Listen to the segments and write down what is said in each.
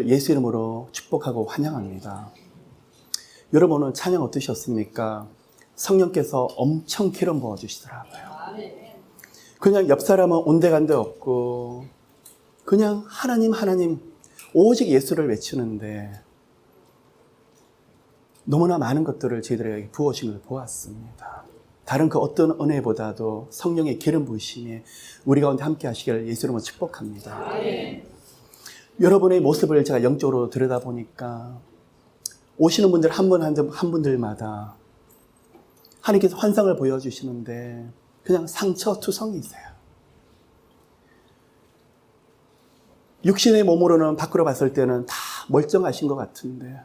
하시기를 예수 이름으로 축복하고 환영합니다. 여러분은 찬양 어떠셨습니까? 성령께서 엄청 기름 부어주시더라고요. 그냥 옆 사람은 온데간데 없고 그냥 하나님 오직 예수를 외치는데 너무나 많은 것들을 저희들에게 부어주신 걸 보았습니다. 다른 그 어떤 은혜보다도 성령의 기름 부으심이 우리 가운데 함께 하시기를 예수 이름으로 축복합니다. 여러분의 모습을 제가 영적으로 들여다보니까 오시는 분들 한 분들마다 하나님께서 환상을 보여주시는데 그냥 상처투성이세요. 육신의 몸으로는 밖으로 봤을 때는 다 멀쩡하신 것 같은데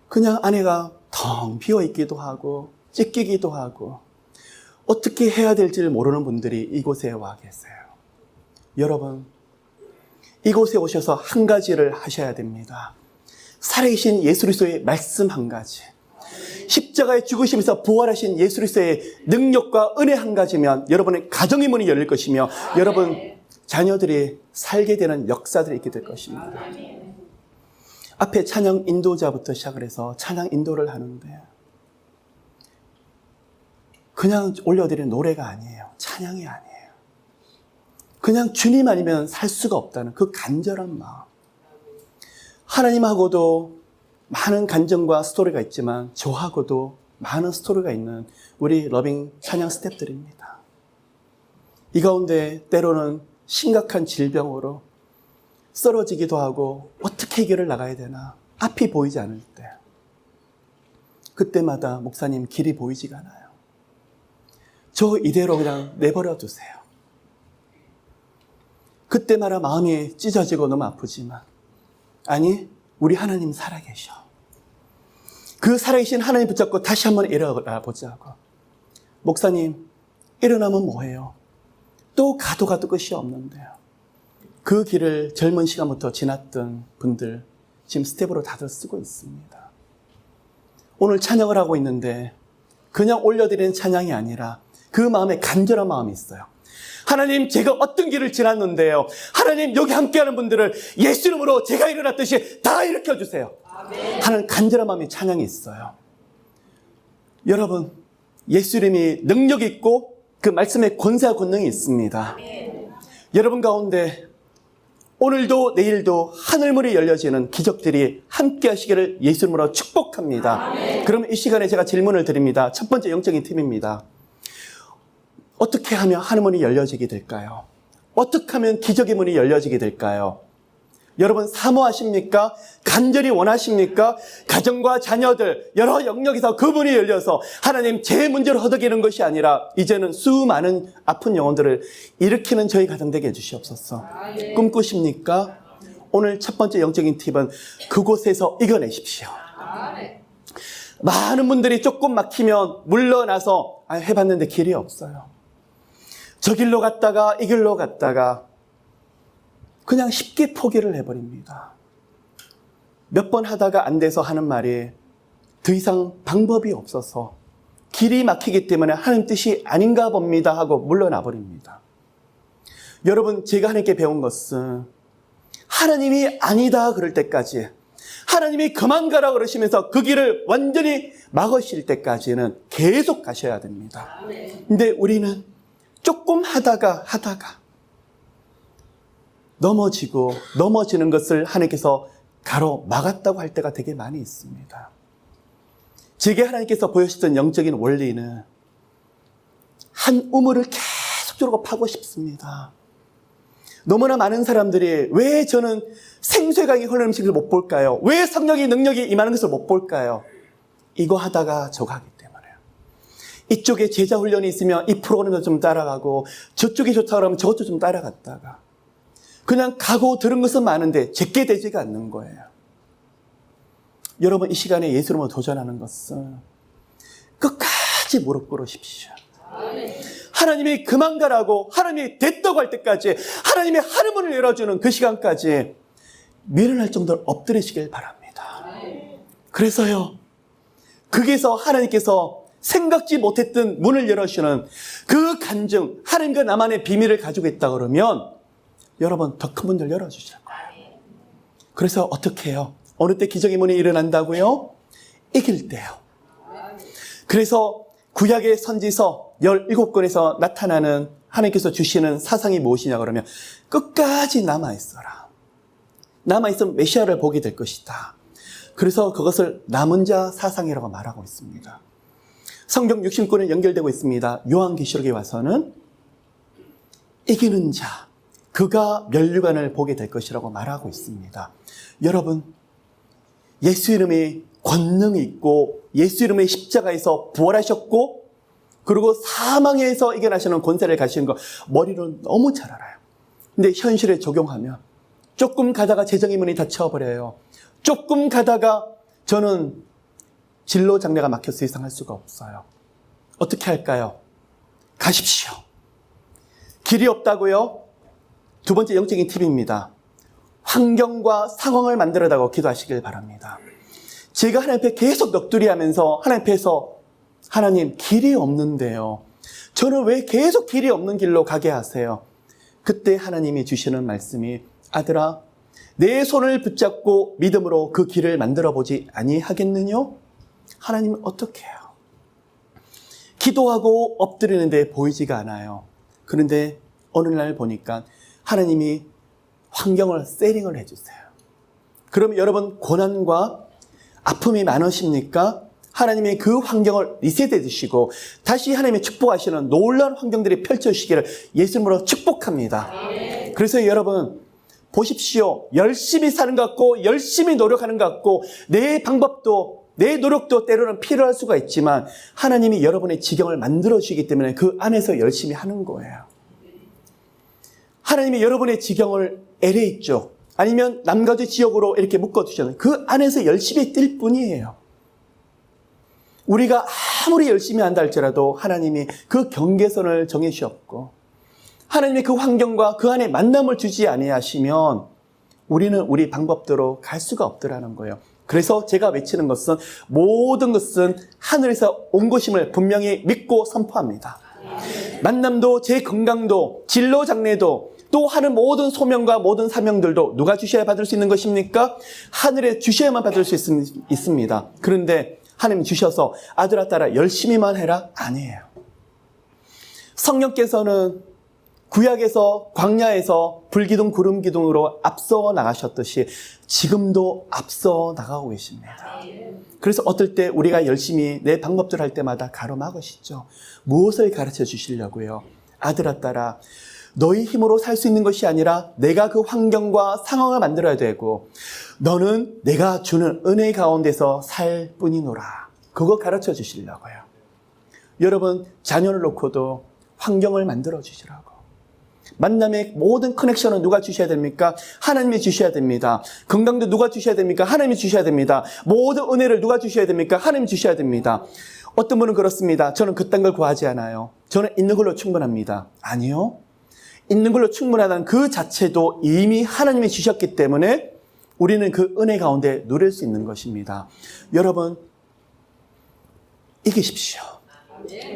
그냥 안에가 텅 비어있기도 하고 찢기기도 하고 어떻게 해야 될지를 모르는 분들이 이곳에 와 계세요. 여러분, 이곳에 오셔서 한 가지를 하셔야 됩니다. 살아계신 예수 그리스도의 말씀 한 가지, 십자가에 죽으시면서 부활하신 예수 그리스도의 능력과 은혜 한 가지면 여러분의 가정의 문이 열릴 것이며 여러분 자녀들이 살게 되는 역사들이 있게 될 것입니다. 앞에 찬양 인도자부터 시작을 해서 찬양 인도를 하는데 그냥 올려드리는 노래가 아니에요. 찬양이 아니에요. 그냥 주님 아니면 살 수가 없다는 그 간절한 마음. 하나님하고도 많은 간증과 스토리가 있지만 저하고도 많은 스토리가 있는 우리 러빙 찬양 스태프들입니다. 이 가운데 때로는 심각한 질병으로 쓰러지기도 하고 어떻게 해결을 나가야 되나 앞이 보이지 않을 때 그때마다 목사님 길이 보이지가 않아요. 저 이대로 그냥 내버려 두세요. 그때마다 마음이 찢어지고 너무 아프지만 아니 우리 하나님 살아계셔. 그 살아계신 하나님 붙잡고 다시 한번 일어나 보자고. 목사님 일어나면 뭐해요? 또 가도 끝이 없는데요. 그 길을 젊은 시간부터 지났던 분들 지금 스텝으로 다들 쓰고 있습니다. 오늘 찬양을 하고 있는데 그냥 올려드리는 찬양이 아니라 그 마음에 간절한 마음이 있어요. 하나님 제가 어떤 길을 지났는데요. 하나님 여기 함께하는 분들을 예수 이름으로 제가 일어났듯이 다 일으켜주세요. 하는 간절한 마음의 찬양이 있어요. 여러분 예수 이름이 능력이 있고 그 말씀에 권세와 권능이 있습니다. 여러분 가운데 오늘도 내일도 하늘문이 열려지는 기적들이 함께 하시기를 예수 이름으로 축복합니다. 그럼 이 시간에 제가 질문을 드립니다. 첫 번째 영적인 팀입니다. 어떻게 하면 하늘문이 열려지게 될까요? 어떻게 하면 기적의 문이 열려지게 될까요? 여러분 사모하십니까? 간절히 원하십니까? 가정과 자녀들 여러 영역에서 그 문이 열려서 하나님 제 문제를 허덕이는 것이 아니라 이제는 수많은 아픈 영혼들을 일으키는 저희 가정 되게 해주시옵소서. 꿈꾸십니까? 오늘 첫 번째 영적인 팁은 그곳에서 이겨내십시오. 많은 분들이 조금 막히면 물러나서 해봤는데 길이 없어요. 저 길로 갔다가 이 길로 갔다가 그냥 쉽게 포기를 해버립니다. 몇 번 하다가 안 돼서 하는 말이 더 이상 방법이 없어서 길이 막히기 때문에 하나님 뜻이 아닌가 봅니다 하고 물러나 버립니다. 여러분 제가 하나님께 배운 것은 하나님이 아니다 그럴 때까지 하나님이 그만 가라 그러시면서 그 길을 완전히 막으실 때까지는 계속 가셔야 됩니다. 근데 우리는 조금 하다가 넘어지는 것을 하나님께서 가로막았다고 할 때가 되게 많이 있습니다. 제게 하나님께서 보여주셨던 영적인 원리는 한 우물을 계속적으로 파고 싶습니다. 너무나 많은 사람들이 왜 저는 생수의 흐르는 음식을 못 볼까요? 왜 성령의 능력이 임하는 것을 못 볼까요? 이거 하다가 저거 하기 때문에요. 이쪽에 제자 훈련이 있으면 이 프로그램도 좀 따라가고 저쪽이 좋다 그러면 저것도 좀 따라갔다가 그냥 가고 들은 것은 많은데 제게 되지가 않는 거예요. 여러분 이 시간에 예수 이름으로 도전하는 것은 끝까지 무릎 꿇으십시오. 하나님이 그만 가라고 하나님이 됐다고 할 때까지 하나님의 하늘문을 열어주는 그 시간까지 미련할 정도로 엎드리시길 바랍니다. 그래서요 거기서 하나님께서 생각지 못했던 문을 열어주시는 그 간증 하나님과 나만의 비밀을 가지고 있다 그러면 여러분 더 큰 문을 열어주실 거예요. 그래서 어떻게 해요? 어느 때 기적의 문이 일어난다고요? 이길 때요. 그래서 구약의 선지서 17권에서 나타나는 하나님께서 주시는 사상이 무엇이냐 그러면 끝까지 남아있어라. 남아있으면 메시아를 보게 될 것이다. 그래서 그것을 남은 자 사상이라고 말하고 있습니다. 성경 60권에 연결되고 있습니다. 요한계시록에 와서는 이기는 자, 그가 면류관을 보게 될 것이라고 말하고 있습니다. 여러분, 예수 이름에 권능이 있고 예수 이름의 십자가에서 부활하셨고 그리고 사망에서 이겨나시는 권세를 가시는 거 머리로 너무 잘 알아요. 근데 현실에 적용하면 조금 가다가 재정의 문이 닫혀버려요. 조금 가다가 저는 진로 장래가 막혀서 이상 할 수가 없어요. 어떻게 할까요? 가십시오. 길이 없다고요? 두 번째 영적인 팁입니다. 환경과 상황을 만들어다가 기도하시길 바랍니다. 제가 하나님 앞에 계속 넋두리 하면서 하나님 앞에서 하나님 길이 없는데요. 저는 왜 계속 길이 없는 길로 가게 하세요? 그때 하나님이 주시는 말씀이 아들아 내 손을 붙잡고 믿음으로 그 길을 만들어 보지 아니하겠느냐? 하나님은 어떻게 해요? 기도하고 엎드리는데 보이지가 않아요. 그런데 어느 날 보니까 하나님이 환경을 세팅을 해주세요. 그럼 여러분 고난과 아픔이 많으십니까? 하나님이 그 환경을 리셋해 주시고 다시 하나님의 축복하시는 놀라운 환경들이 펼쳐지기를 예수님으로 축복합니다. 그래서 여러분 보십시오. 열심히 사는 것 같고 열심히 노력하는 것 같고 내 방법도 내 노력도 때로는 필요할 수가 있지만 하나님이 여러분의 지경을 만들어 주시기 때문에 그 안에서 열심히 하는 거예요. 하나님이 여러분의 지경을 LA 쪽 아니면 남가주 지역으로 이렇게 묶어두셨는데 그 안에서 열심히 뛸 뿐이에요. 우리가 아무리 열심히 한다 할지라도 하나님이 그 경계선을 정해주셨고 하나님의 그 환경과 그 안에 만남을 주지 아니하시면 우리는 우리 방법대로 갈 수가 없더라는 거예요. 그래서 제가 외치는 것은 모든 것은 하늘에서 온 것임을 분명히 믿고 선포합니다. 만남도 제 건강도 진로 장래도 또 하는 모든 소명과 모든 사명들도 누가 주셔야 받을 수 있는 것입니까? 하늘에 주셔야만 받을 수 있습니다. 그런데 하나님 주셔서 아들아 딸아 열심히만 해라? 아니에요. 성령께서는 구약에서 광야에서 불기둥 구름기둥으로 앞서 나가셨듯이 지금도 앞서 나가고 계십니다. 그래서 어떨 때 우리가 열심히 내 방법대로 할 때마다 가로막으시죠. 무엇을 가르쳐 주시려고요? 아들아 딸아 너희 힘으로 살 수 있는 것이 아니라 내가 그 환경과 상황을 만들어야 되고 너는 내가 주는 은혜 가운데서 살 뿐이노라. 그거 가르쳐 주시려고요. 여러분 자녀를 놓고도 환경을 만들어 주시라고. 만남의 모든 커넥션은 누가 주셔야 됩니까? 하나님이 주셔야 됩니다. 건강도 누가 주셔야 됩니까? 하나님이 주셔야 됩니다. 모든 은혜를 누가 주셔야 됩니까? 하나님이 주셔야 됩니다. 어떤 분은 그렇습니다. 저는 그딴 걸 구하지 않아요. 저는 있는 걸로 충분합니다. 아니요. 있는 걸로 충분하다는 그 자체도 이미 하나님이 주셨기 때문에 우리는 그 은혜 가운데 누릴 수 있는 것입니다. 여러분 이기십시오.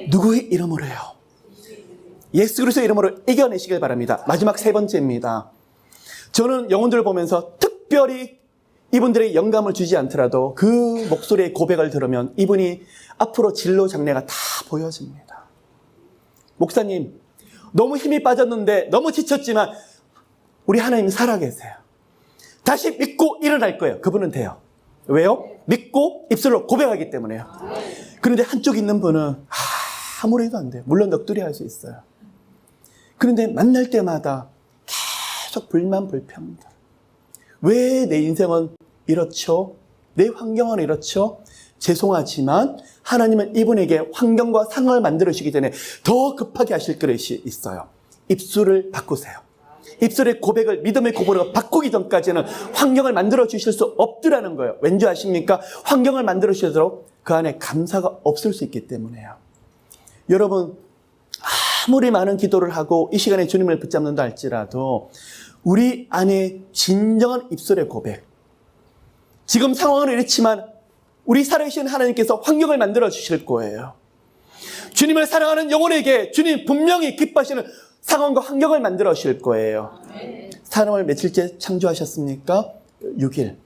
누구의 이름으로요? 예수 그리스도의 이름으로 이겨내시길 바랍니다. 마지막 세 번째입니다. 저는 영혼들을 보면서 특별히 이분들의 영감을 주지 않더라도 그 목소리의 고백을 들으면 이분이 앞으로 진로 장래가 다 보여집니다. 목사님 너무 힘이 빠졌는데 너무 지쳤지만 우리 하나님 살아계세요. 다시 믿고 일어날 거예요. 그분은 돼요. 왜요? 믿고 입술로 고백하기 때문에요. 그런데 한쪽 있는 분은 아무리 해도 안 돼요. 물론 넋두리 할 수 있어요. 그런데 만날 때마다 계속 불만 불평들. 왜 내 인생은 이렇죠? 내 환경은 이렇죠? 죄송하지만 하나님은 이분에게 환경과 상황을 만들어주시기 전에 더 급하게 하실 그릇이 있어요. 입술을 바꾸세요. 입술의 고백을 믿음의 고백으로 바꾸기 전까지는 환경을 만들어 주실 수 없더라는 거예요. 왠지 아십니까? 환경을 만들어 주시도록 그 안에 감사가 없을 수 있기 때문에요. 여러분 아무리 많은 기도를 하고 이 시간에 주님을 붙잡는다 할지라도 우리 안에 진정한 입술의 고백, 지금 상황은 이렇지만 우리 살아계신 하나님께서 환경을 만들어 주실 거예요. 주님을 사랑하는 영혼에게 주님 분명히 기뻐하시는 상황과 환경을 만들어 주실 거예요. 사람을 며칠째 창조하셨습니까? 6일.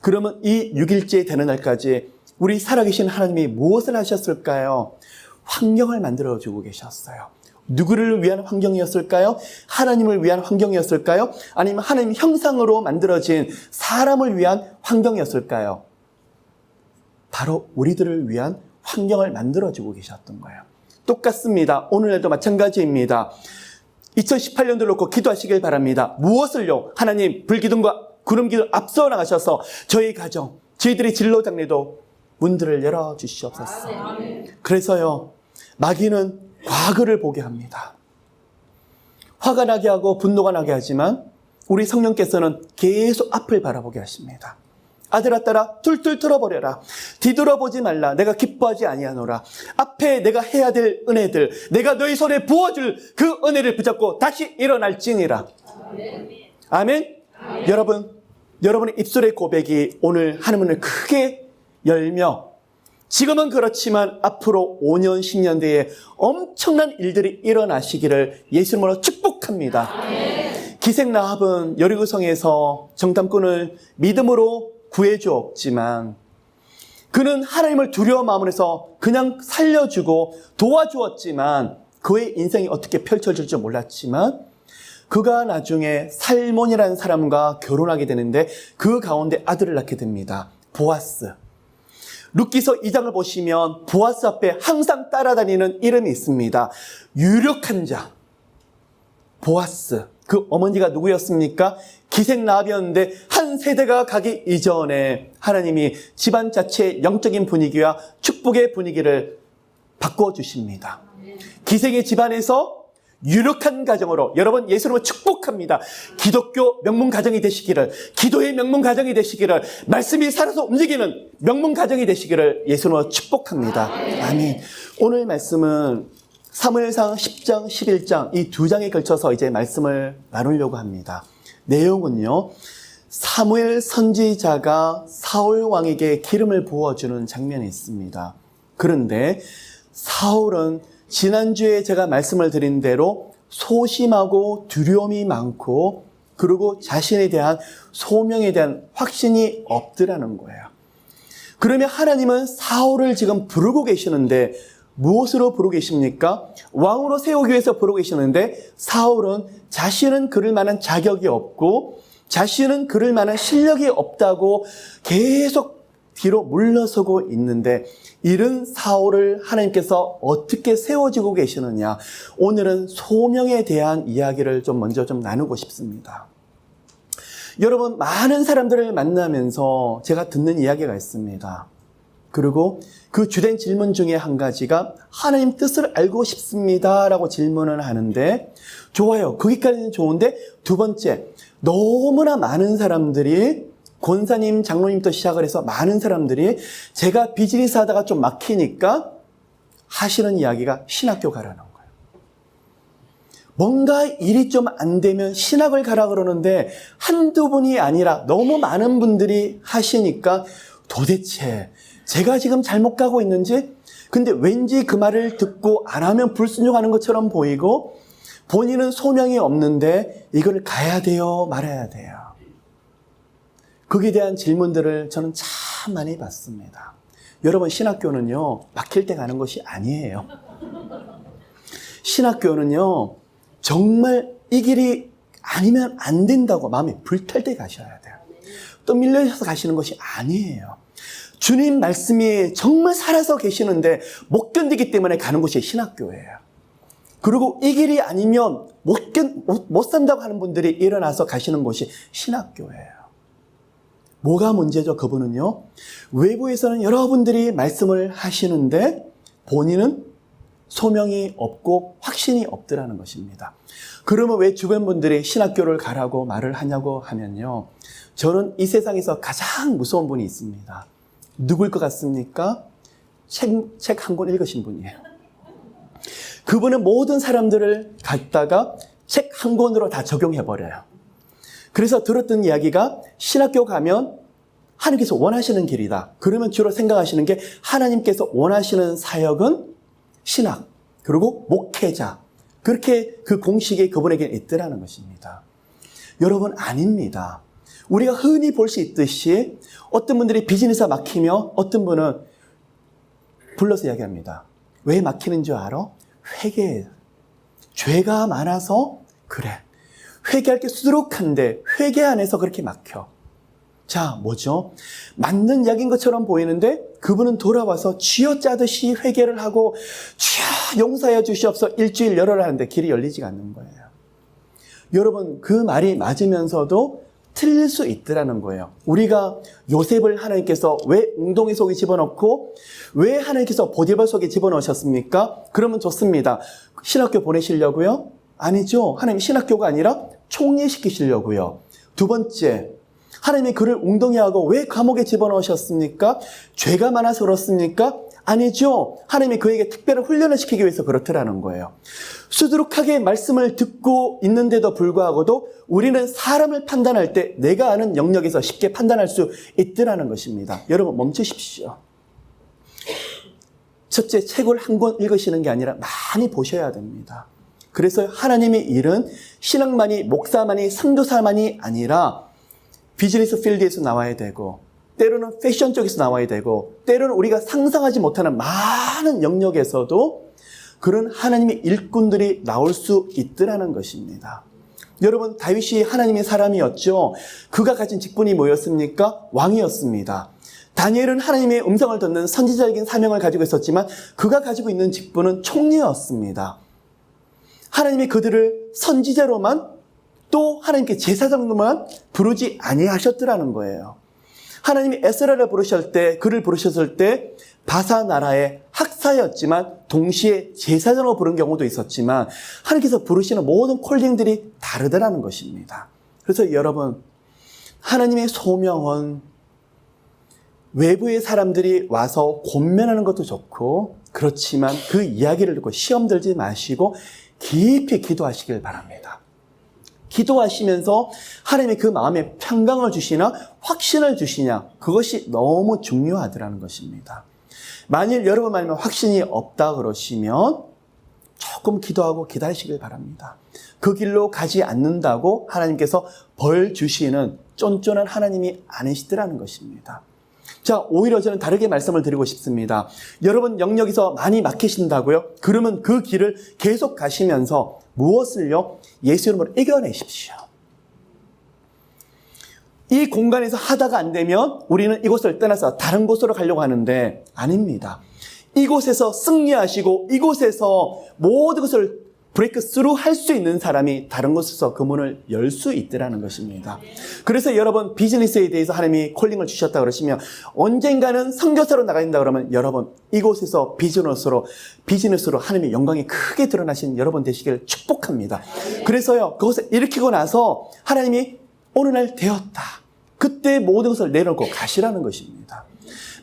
그러면 이 6일째 되는 날까지 우리 살아계신 하나님이 무엇을 하셨을까요? 환경을 만들어주고 계셨어요. 누구를 위한 환경이었을까요? 하나님을 위한 환경이었을까요? 아니면 하나님 형상으로 만들어진 사람을 위한 환경이었을까요? 바로 우리들을 위한 환경을 만들어주고 계셨던 거예요. 똑같습니다. 오늘날도 마찬가지입니다. 2018년도를 놓고 기도하시길 바랍니다. 무엇을요? 하나님 불기둥과 구름기둥 앞서 나가셔서 저희 가정, 저희들의 진로장래도 문들을 열어주시옵소서. 그래서요, 마귀는 과거를 보게 합니다. 화가 나게 하고 분노가 나게 하지만 우리 성령께서는 계속 앞을 바라보게 하십니다. 아들아 딸아 툴툴 털어버려라. 뒤돌아보지 말라. 내가 기뻐하지 아니하노라. 앞에 내가 해야 될 은혜들, 내가 너희 손에 부어줄 그 은혜를 붙잡고 다시 일어날지니라. 아멘. 여러분의 입술의 고백이 오늘 하나님을 크게 열며 지금은 그렇지만 앞으로 5년, 10년 뒤에 엄청난 일들이 일어나시기를 예수님으로 축복합니다. 기생 라합은 여리고성에서 정탐꾼을 믿음으로 구해주었지만 그는 하나님을 두려워 마음을 해서 그냥 살려주고 도와주었지만 그의 인생이 어떻게 펼쳐질 줄 몰랐지만 그가 나중에 살몬이라는 사람과 결혼하게 되는데 그 가운데 아들을 낳게 됩니다. 보아스. 룻기서 2장을 보시면 보아스 앞에 항상 따라다니는 이름이 있습니다. 유력한 자. 보아스. 그 어머니가 누구였습니까? 기생 라합이었는데 한 세대가 가기 이전에 하나님이 집안 자체의 영적인 분위기와 축복의 분위기를 바꿔주십니다. 기생의 집안에서 유력한 가정으로 여러분 예수님을 축복합니다. 기독교 명문 가정이 되시기를, 기도의 명문 가정이 되시기를, 말씀이 살아서 움직이는 명문 가정이 되시기를 예수님으로 축복합니다. 아멘. 오늘 말씀은 사무엘상 10장, 11장 이 두 장에 걸쳐서 이제 말씀을 나누려고 합니다. 내용은요, 사무엘 선지자가 사울 왕에게 기름을 부어주는 장면이 있습니다. 그런데 사울은 지난주에 제가 말씀을 드린 대로 소심하고 두려움이 많고 그리고 자신에 대한 소명에 대한 확신이 없더라는 거예요. 그러면 하나님은 사울을 지금 부르고 계시는데 무엇으로 부르고 계십니까? 왕으로 세우기 위해서 부르고 계시는데 사울은 자신은 그럴 만한 자격이 없고 자신은 그럴 만한 실력이 없다고 계속 뒤로 물러서고 있는데 이런 사울을 하나님께서 어떻게 세워지고 계시느냐. 오늘은 소명에 대한 이야기를 먼저 나누고 싶습니다. 여러분, 많은 사람들을 만나면서 제가 듣는 이야기가 있습니다. 그리고 그 주된 질문 중에 한 가지가 하나님 뜻을 알고 싶습니다 라고 질문을 하는데 좋아요. 거기까지는 좋은데 두 번째, 너무나 많은 사람들이 권사님, 장로님부터 시작을 해서 많은 사람들이 제가 비즈니스 하다가 좀 막히니까 하시는 이야기가 신학교 가라는 거예요. 뭔가 일이 좀 안 되면 신학을 가라 그러는데 한두 분이 아니라 너무 많은 분들이 하시니까 도대체 제가 지금 잘못 가고 있는지, 근데 왠지 그 말을 듣고 안 하면 불순종하는 것처럼 보이고 본인은 소명이 없는데 이걸 가야 돼요, 말아야 돼요. 거기에 대한 질문들을 저는 참 많이 받습니다. 여러분, 신학교는요, 막힐 때 가는 것이 아니에요. 신학교는요, 정말 이 길이 아니면 안 된다고 마음이 불탈 때 가셔야 돼요. 또 밀려서 가시는 것이 아니에요. 주님 말씀이 정말 살아서 계시는데 못 견디기 때문에 가는 곳이 신학교예요. 그리고 이 길이 아니면 못 산다고 하는 분들이 일어나서 가시는 곳이 신학교예요. 뭐가 문제죠? 그분은요, 외부에서는 여러분들이 말씀을 하시는데 본인은 소명이 없고 확신이 없더라는 것입니다. 그러면 왜 주변 분들이 신학교를 가라고 말을 하냐고 하면요, 저는 이 세상에서 가장 무서운 분이 있습니다. 누굴 것 같습니까? 책 한 권 읽으신 분이에요. 그분은 모든 사람들을 갖다가 책 한 권으로 다 적용해버려요. 그래서 들었던 이야기가 신학교 가면 하나님께서 원하시는 길이다. 그러면 주로 생각하시는 게 하나님께서 원하시는 사역은 신학, 그리고 목회자. 그렇게 그 공식이 그분에게 있더라는 것입니다. 여러분, 아닙니다. 우리가 흔히 볼 수 있듯이 어떤 분들이 비즈니스가 막히며 어떤 분은 불러서 이야기합니다. 왜 막히는 줄 알아? 회개예요. 죄가 많아서 그래. 회개할 게 수두룩한데 회개 안에서 그렇게 막혀. 자, 뭐죠? 맞는 이야기인 것처럼 보이는데 그분은 돌아와서 쥐어짜듯이 회개를 하고 주여 용서해 주시옵소서 일주일 열어라 하는데 길이 열리지가 않는 거예요. 여러분, 그 말이 맞으면서도 틀릴 수 있더라는 거예요. 우리가 요셉을 하나님께서 왜 웅덩이 속에 집어넣고 왜 하나님께서 보디발 속에 집어넣으셨습니까? 그러면 좋습니다. 신학교 보내시려고요? 아니죠. 하나님 신학교가 아니라 총리시키시려고요. 두 번째, 하나님이 그를 웅덩이하고 왜 감옥에 집어넣으셨습니까? 죄가 많아서 그렇습니까? 아니죠. 하나님이 그에게 특별한 훈련을 시키기 위해서 그렇더라는 거예요. 수두룩하게 말씀을 듣고 있는데도 불구하고도 우리는 사람을 판단할 때 내가 아는 영역에서 쉽게 판단할 수 있더라는 것입니다. 여러분 멈추십시오. 첫째, 책을 한 권 읽으시는 게 아니라 많이 보셔야 됩니다. 그래서 하나님의 일은 신앙만이, 목사만이, 선교사만이 아니라 비즈니스 필드에서 나와야 되고 때로는 패션 쪽에서 나와야 되고 때로는 우리가 상상하지 못하는 많은 영역에서도 그런 하나님의 일꾼들이 나올 수 있더라는 것입니다. 여러분, 다윗이 하나님의 사람이었죠. 그가 가진 직분이 뭐였습니까? 왕이었습니다. 다니엘은 하나님의 음성을 듣는 선지자적인 사명을 가지고 있었지만 그가 가지고 있는 직분은 총리였습니다. 하나님이 그들을 선지자로만 또 하나님께 제사장로만 부르지 아니하셨더라는 거예요. 하나님이 에스라를 부르실 때, 그를 부르셨을 때 바사 나라의 학사였지만 동시에 제사장으로 부른 경우도 있었지만 하나님께서 부르시는 모든 콜링들이 다르더라는 것입니다. 그래서 여러분, 하나님의 소명은 외부의 사람들이 와서 권면하는 것도 좋고 그렇지만 그 이야기를 듣고 시험 들지 마시고 깊이 기도하시길 바랍니다. 기도하시면서 하나님이 그 마음에 평강을 주시나 확신을 주시냐, 그것이 너무 중요하더라는 것입니다. 만일 여러분 마음에 확신이 없다 그러시면 조금 기도하고 기다리시길 바랍니다. 그 길로 가지 않는다고 하나님께서 벌 주시는 쫀쫀한 하나님이 아니시더라는 것입니다. 자, 오히려 저는 다르게 말씀을 드리고 싶습니다. 여러분 영역에서 많이 막히신다고요? 그러면 그 길을 계속 가시면서 무엇을요? 예수 이름으로 이겨내십시오. 이 공간에서 하다가 안 되면 우리는 이곳을 떠나서 다른 곳으로 가려고 하는데 아닙니다. 이곳에서 승리하시고 이곳에서 모든 것을 브레이크 스루 할 수 있는 사람이 다른 곳에서 그 문을 열 수 있더라는 것입니다. 그래서 여러분 비즈니스에 대해서 하나님이 콜링을 주셨다 그러시면 언젠가는 선교사로 나가신다 그러면 여러분 이곳에서 비즈니스로 하나님의 영광이 크게 드러나신 여러분 되시기를 축복합니다. 그래서요 그것을 일으키고 나서 하나님이 어느 날 되었다. 그때 모든 것을 내놓고 가시라는 것입니다.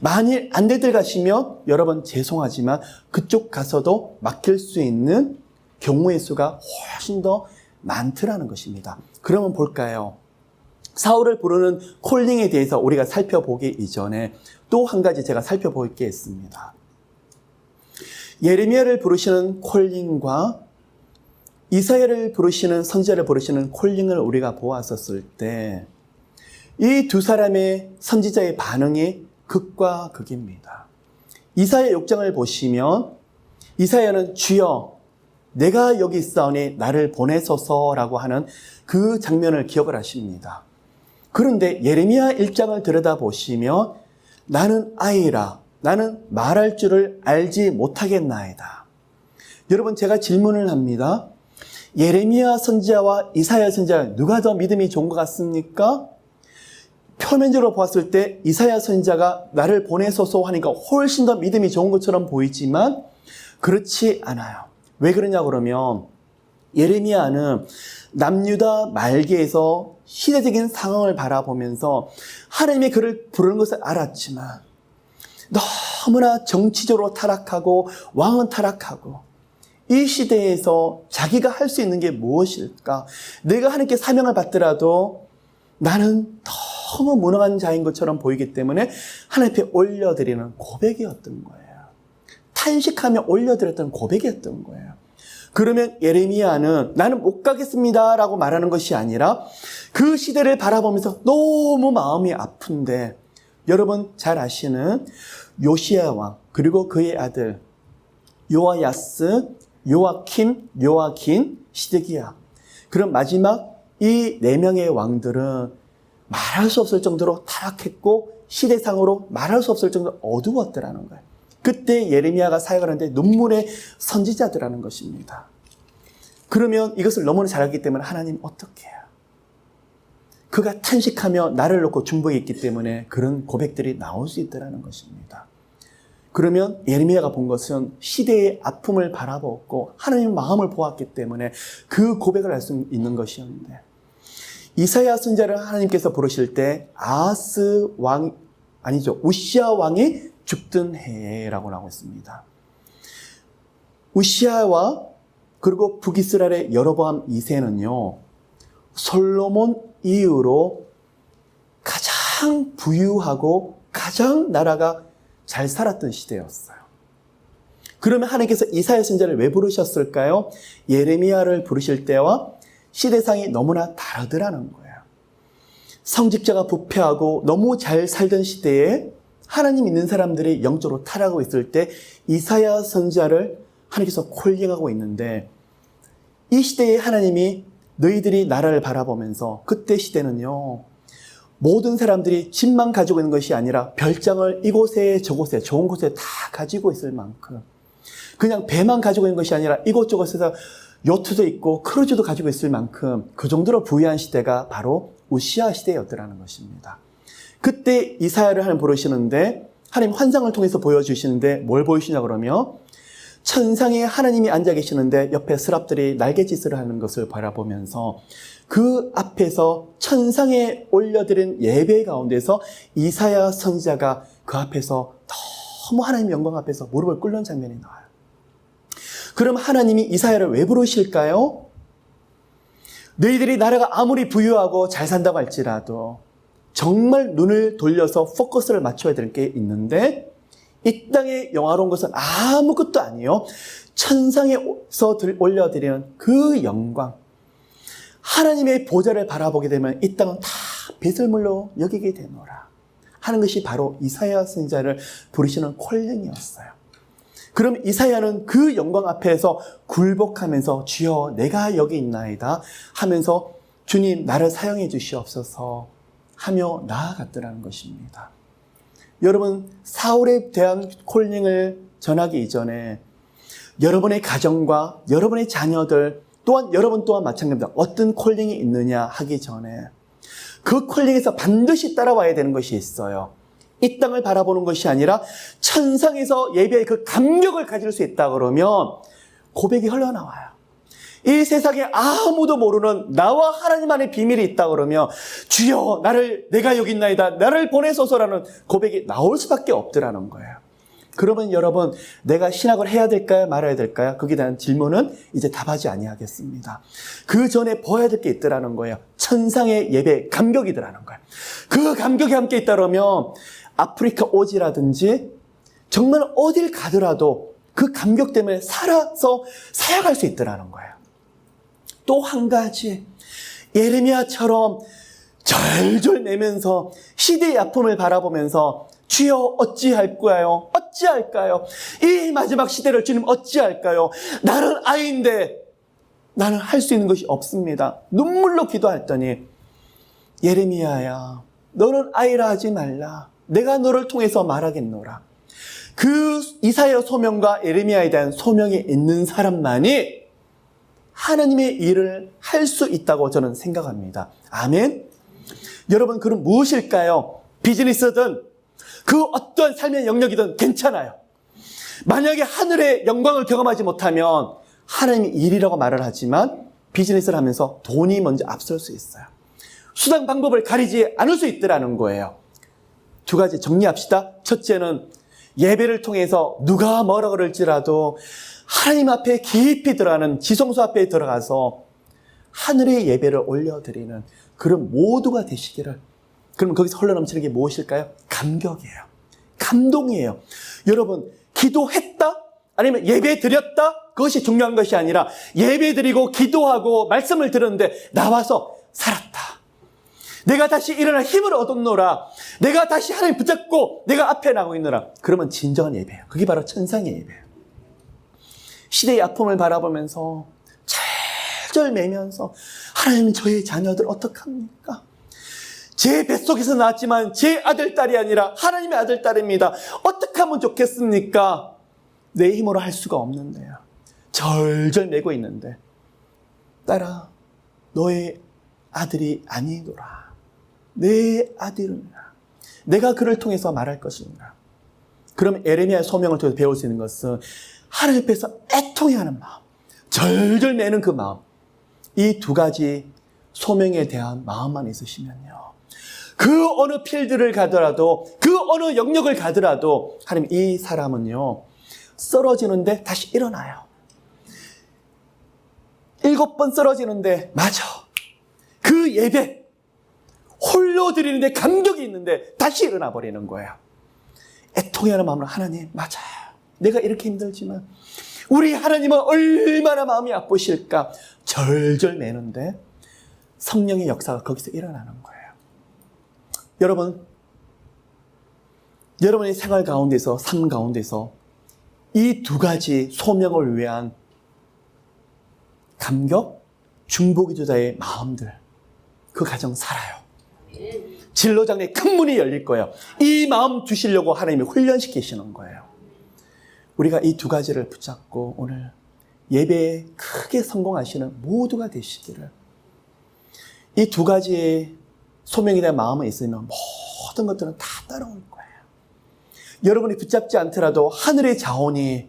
만일 안 되들 가시면 여러분 죄송하지만 그쪽 가서도 막힐 수 있는 경우의 수가 훨씬 더 많더라는 것입니다. 그러면 볼까요? 사울을 부르는 콜링에 대해서 우리가 살펴보기 이전에 또 한 가지 제가 살펴볼 게 있습니다. 예레미야를 부르시는 콜링과 이사야를 부르시는 선지자를 부르시는 콜링을 우리가 보았었을 때 이 두 사람의 선지자의 반응이 극과 극입니다. 이사야 6장을 보시면 이사야는 주여 내가 여기 있사오니 나를 보내소서라고 하는 그 장면을 기억을 하십니다. 그런데 예레미야 1장을 들여다보시면 나는 아이라 나는 말할 줄을 알지 못하겠나이다. 여러분 제가 질문을 합니다. 예레미야 선지자와 이사야 선지자 누가 더 믿음이 좋은 것 같습니까? 표면적으로 보았을 때 이사야 선지자가 나를 보내소서 하니까 훨씬 더 믿음이 좋은 것처럼 보이지만 그렇지 않아요. 왜 그러냐 그러면 예레미야는 남유다 말기에서 시대적인 상황을 바라보면서 하나님의 그를 부르는 것을 알았지만 너무나 정치적으로 타락하고 왕은 타락하고 이 시대에서 자기가 할 수 있는 게 무엇일까? 내가 하나님께 사명을 받더라도 나는 너무 무능한 자인 것처럼 보이기 때문에 하나님 앞에 올려드리는 고백이었던 거예요. 탄식하며 올려드렸던 고백이었던 거예요. 그러면 예레미야는 나는 못 가겠습니다 라고 말하는 것이 아니라 그 시대를 바라보면서 너무 마음이 아픈데, 여러분 잘 아시는 요시야 왕, 그리고 그의 아들 요아야스, 요아킴, 요아긴, 시드기야, 그런 마지막 이 4명의 왕들은 말할 수 없을 정도로 타락했고 시대상으로 말할 수 없을 정도로 어두웠더라는 거예요. 그때 예레미야가 사역하는데 눈물의 선지자들라는 것입니다. 그러면 이것을 너무나 잘 알기 때문에 하나님 어떻게 해요? 그가 탄식하며 나를 놓고 중보에 있기 때문에 그런 고백들이 나올 수 있다는 것입니다. 그러면 예레미야가 본 것은 시대의 아픔을 바라보았고 하나님의 마음을 보았기 때문에 그 고백을 할 수 있는 것이었는데, 이사야 선지자를 하나님께서 부르실 때 우시야 왕이 죽던 해라고 나오고 있습니다. 우시야와 그리고 북이스라엘의 여로보암 2세는요, 솔로몬 이후로 가장 부유하고 가장 나라가 잘 살았던 시대였어요. 그러면 하나님께서 이사야 선지자를 왜 부르셨을까요? 예레미야를 부르실 때와 시대상이 너무나 다르더라는 거예요. 성직자가 부패하고 너무 잘 살던 시대에 하나님 믿는 사람들이 영적으로 타락하고 있을 때 이사야 선지자를 하나님께서 콜링하고 있는데, 이 시대에 하나님이 너희들이 나라를 바라보면서, 그때 시대는요 모든 사람들이 집만 가지고 있는 것이 아니라 별장을 이곳에 저곳에 좋은 곳에 다 가지고 있을 만큼, 그냥 배만 가지고 있는 것이 아니라 이곳저곳에서 요트도 있고 크루즈도 가지고 있을 만큼 그 정도로 부유한 시대가 바로 우시야 시대였더라는 것입니다. 그때 이사야를 하나님 부르시는데 하나님 환상을 통해서 보여주시는데 뭘 보이시냐 그러면, 천상에 하나님이 앉아 계시는데 옆에 스랍들이 날갯짓을 하는 것을 바라보면서 그 앞에서 천상에 올려드린 예배 가운데서 이사야 선지자가 그 앞에서 너무 하나님의 영광 앞에서 무릎을 꿇는 장면이 나와요. 그럼 하나님이 이사야를 왜 부르실까요? 너희들이 나라가 아무리 부유하고 잘 산다고 할지라도 정말 눈을 돌려서 포커스를 맞춰야 될 게 있는데, 이 땅의 영화로운 것은 아무것도 아니에요. 천상에서 올려드리는 그 영광, 하나님의 보좌를 바라보게 되면 이 땅은 다 배설물로 여기게 되노라 하는 것이 바로 이사야 선지자를 부르시는 콜링이었어요. 그럼 이사야는 그 영광 앞에서 굴복하면서 주여 내가 여기 있나이다 하면서 주님 나를 사용해 주시옵소서 하며 나아갔더라는 것입니다. 여러분, 사울에 대한 콜링을 전하기 이전에 여러분의 가정과 여러분의 자녀들 또한 여러분 또한 마찬가지입니다. 어떤 콜링이 있느냐 하기 전에 그 콜링에서 반드시 따라와야 되는 것이 있어요. 이 땅을 바라보는 것이 아니라 천상에서 예배의 그 감격을 가질 수 있다 그러면 고백이 흘러나와요. 이 세상에 아무도 모르는 나와 하나님 안에 비밀이 있다 그러면 주여 내가 여기 있나이다 나를 보내소서라는 고백이 나올 수밖에 없더라는 거예요. 그러면 여러분, 내가 신학을 해야 될까요? 말아야 될까요? 거기에 대한 질문은 이제 답하지 아니하겠습니다. 그 전에 보아야 될 게 있더라는 거예요. 천상의 예배 감격이더라는 거예요. 그 감격이 함께 있다 그러면 아프리카 오지라든지 정말 어딜 가더라도 그 감격 때문에 살아서 사역할 수 있더라는 거예요. 또 한 가지, 예레미야처럼 절절 내면서 시대의 아픔을 바라보면서 주여 어찌할까요? 어찌할까요? 이 마지막 시대를 주님 어찌할까요? 나는 아이인데 나는 할 수 있는 것이 없습니다. 눈물로 기도했더니 예레미야야 너는 아이라 하지 말라. 내가 너를 통해서 말하겠노라. 그 이사야 소명과 예레미야에 대한 소명이 있는 사람만이 하나님의 일을 할 수 있다고 저는 생각합니다. 아멘. 여러분, 그럼 무엇일까요? 비즈니스든 그 어떤 삶의 영역이든 괜찮아요. 만약에 하늘의 영광을 경험하지 못하면 하나님의 일이라고 말을 하지만 비즈니스를 하면서 돈이 먼저 앞설 수 있어요. 수단 방법을 가리지 않을 수 있더라는 거예요. 두 가지 정리합시다. 첫째는 예배를 통해서 누가 뭐라 그럴지라도 하나님 앞에 깊이 들어가는 지성소 앞에 들어가서 하늘의 예배를 올려드리는 그런 모두가 되시기를. 그럼 거기서 흘러넘치는 게 무엇일까요? 감격이에요. 감동이에요. 여러분, 기도했다? 아니면 예배 드렸다? 그것이 중요한 것이 아니라 예배드리고 기도하고 말씀을 들었는데 나와서 살았다. 내가 다시 일어날 힘을 얻었노라. 내가 다시 하나님 붙잡고 내가 앞에 나가고 있노라. 그러면 진정한 예배예요. 그게 바로 천상의 예배예요. 시대의 아픔을 바라보면서 절절 매면서 하나님 저의 자녀들 어떡합니까? 제 뱃속에서 낳았지만 제 아들, 딸이 아니라 하나님의 아들, 딸입니다. 어떻게 하면 좋겠습니까? 내 힘으로 할 수가 없는데요. 절절 매고 있는데 딸아 너의 아들이 아니노라. 내 아들이라. 내가 그를 통해서 말할 것입니다. 그럼 에레미야의 소명을 통해서 배울 수 있는 것은 하나님 앞에서 애통해하는 마음, 절절 매는 그 마음, 이 두 가지 소명에 대한 마음만 있으시면요, 그 어느 필드를 가더라도, 그 어느 영역을 가더라도 하나님 이 사람은요 쓰러지는데 다시 일어나요. 7번 쓰러지는데 맞아, 그 예배 홀로 드리는데 감격이 있는데 다시 일어나 버리는 거예요. 애통해하는 마음으로 하나님 맞아요, 내가 이렇게 힘들지만 우리 하나님은 얼마나 마음이 아프실까 절절 매는데 성령의 역사가 거기서 일어나는 거예요. 여러분, 여러분의 생활 가운데서, 삶 가운데서 이 두 가지 소명을 위한 감격, 중보기도자의 마음들, 그 가정 살아요. 진로장에 큰 문이 열릴 거예요. 이 마음 주시려고 하나님이 훈련시키시는 거예요. 우리가 이 두 가지를 붙잡고 오늘 예배에 크게 성공하시는 모두가 되시기를, 이 두 가지의 소명에 대한 마음이 있으면 모든 것들은 다 따라올 거예요. 여러분이 붙잡지 않더라도 하늘의 자원이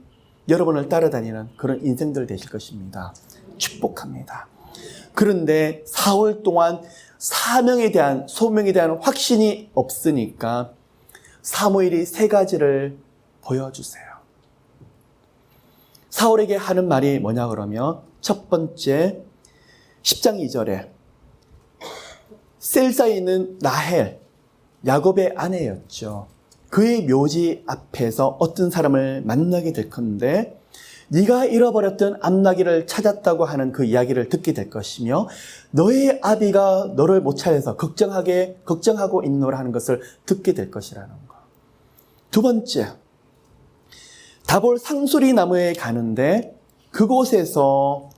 여러분을 따라다니는 그런 인생들 되실 것입니다. 축복합니다. 그런데 4월 동안 사명에 대한, 소명에 대한 확신이 없으니까 사무엘이 3가지를 보여주세요. 사울에게 하는 말이 뭐냐 그러면, 첫 번째 10장 2절에 셀사에 있는 라헬, 야곱의 아내였죠. 그의 묘지 앞에서 어떤 사람을 만나게 될 건데, 네가 잃어버렸던 암나귀를 찾았다고 하는 그 이야기를 듣게 될 것이며, 너의 아비가 너를 못 찾아서 걱정하고 있노라 하는 것을 듣게 될 것이라는 것. 두 번째, 다볼 상수리 나무에 가는데 그곳에서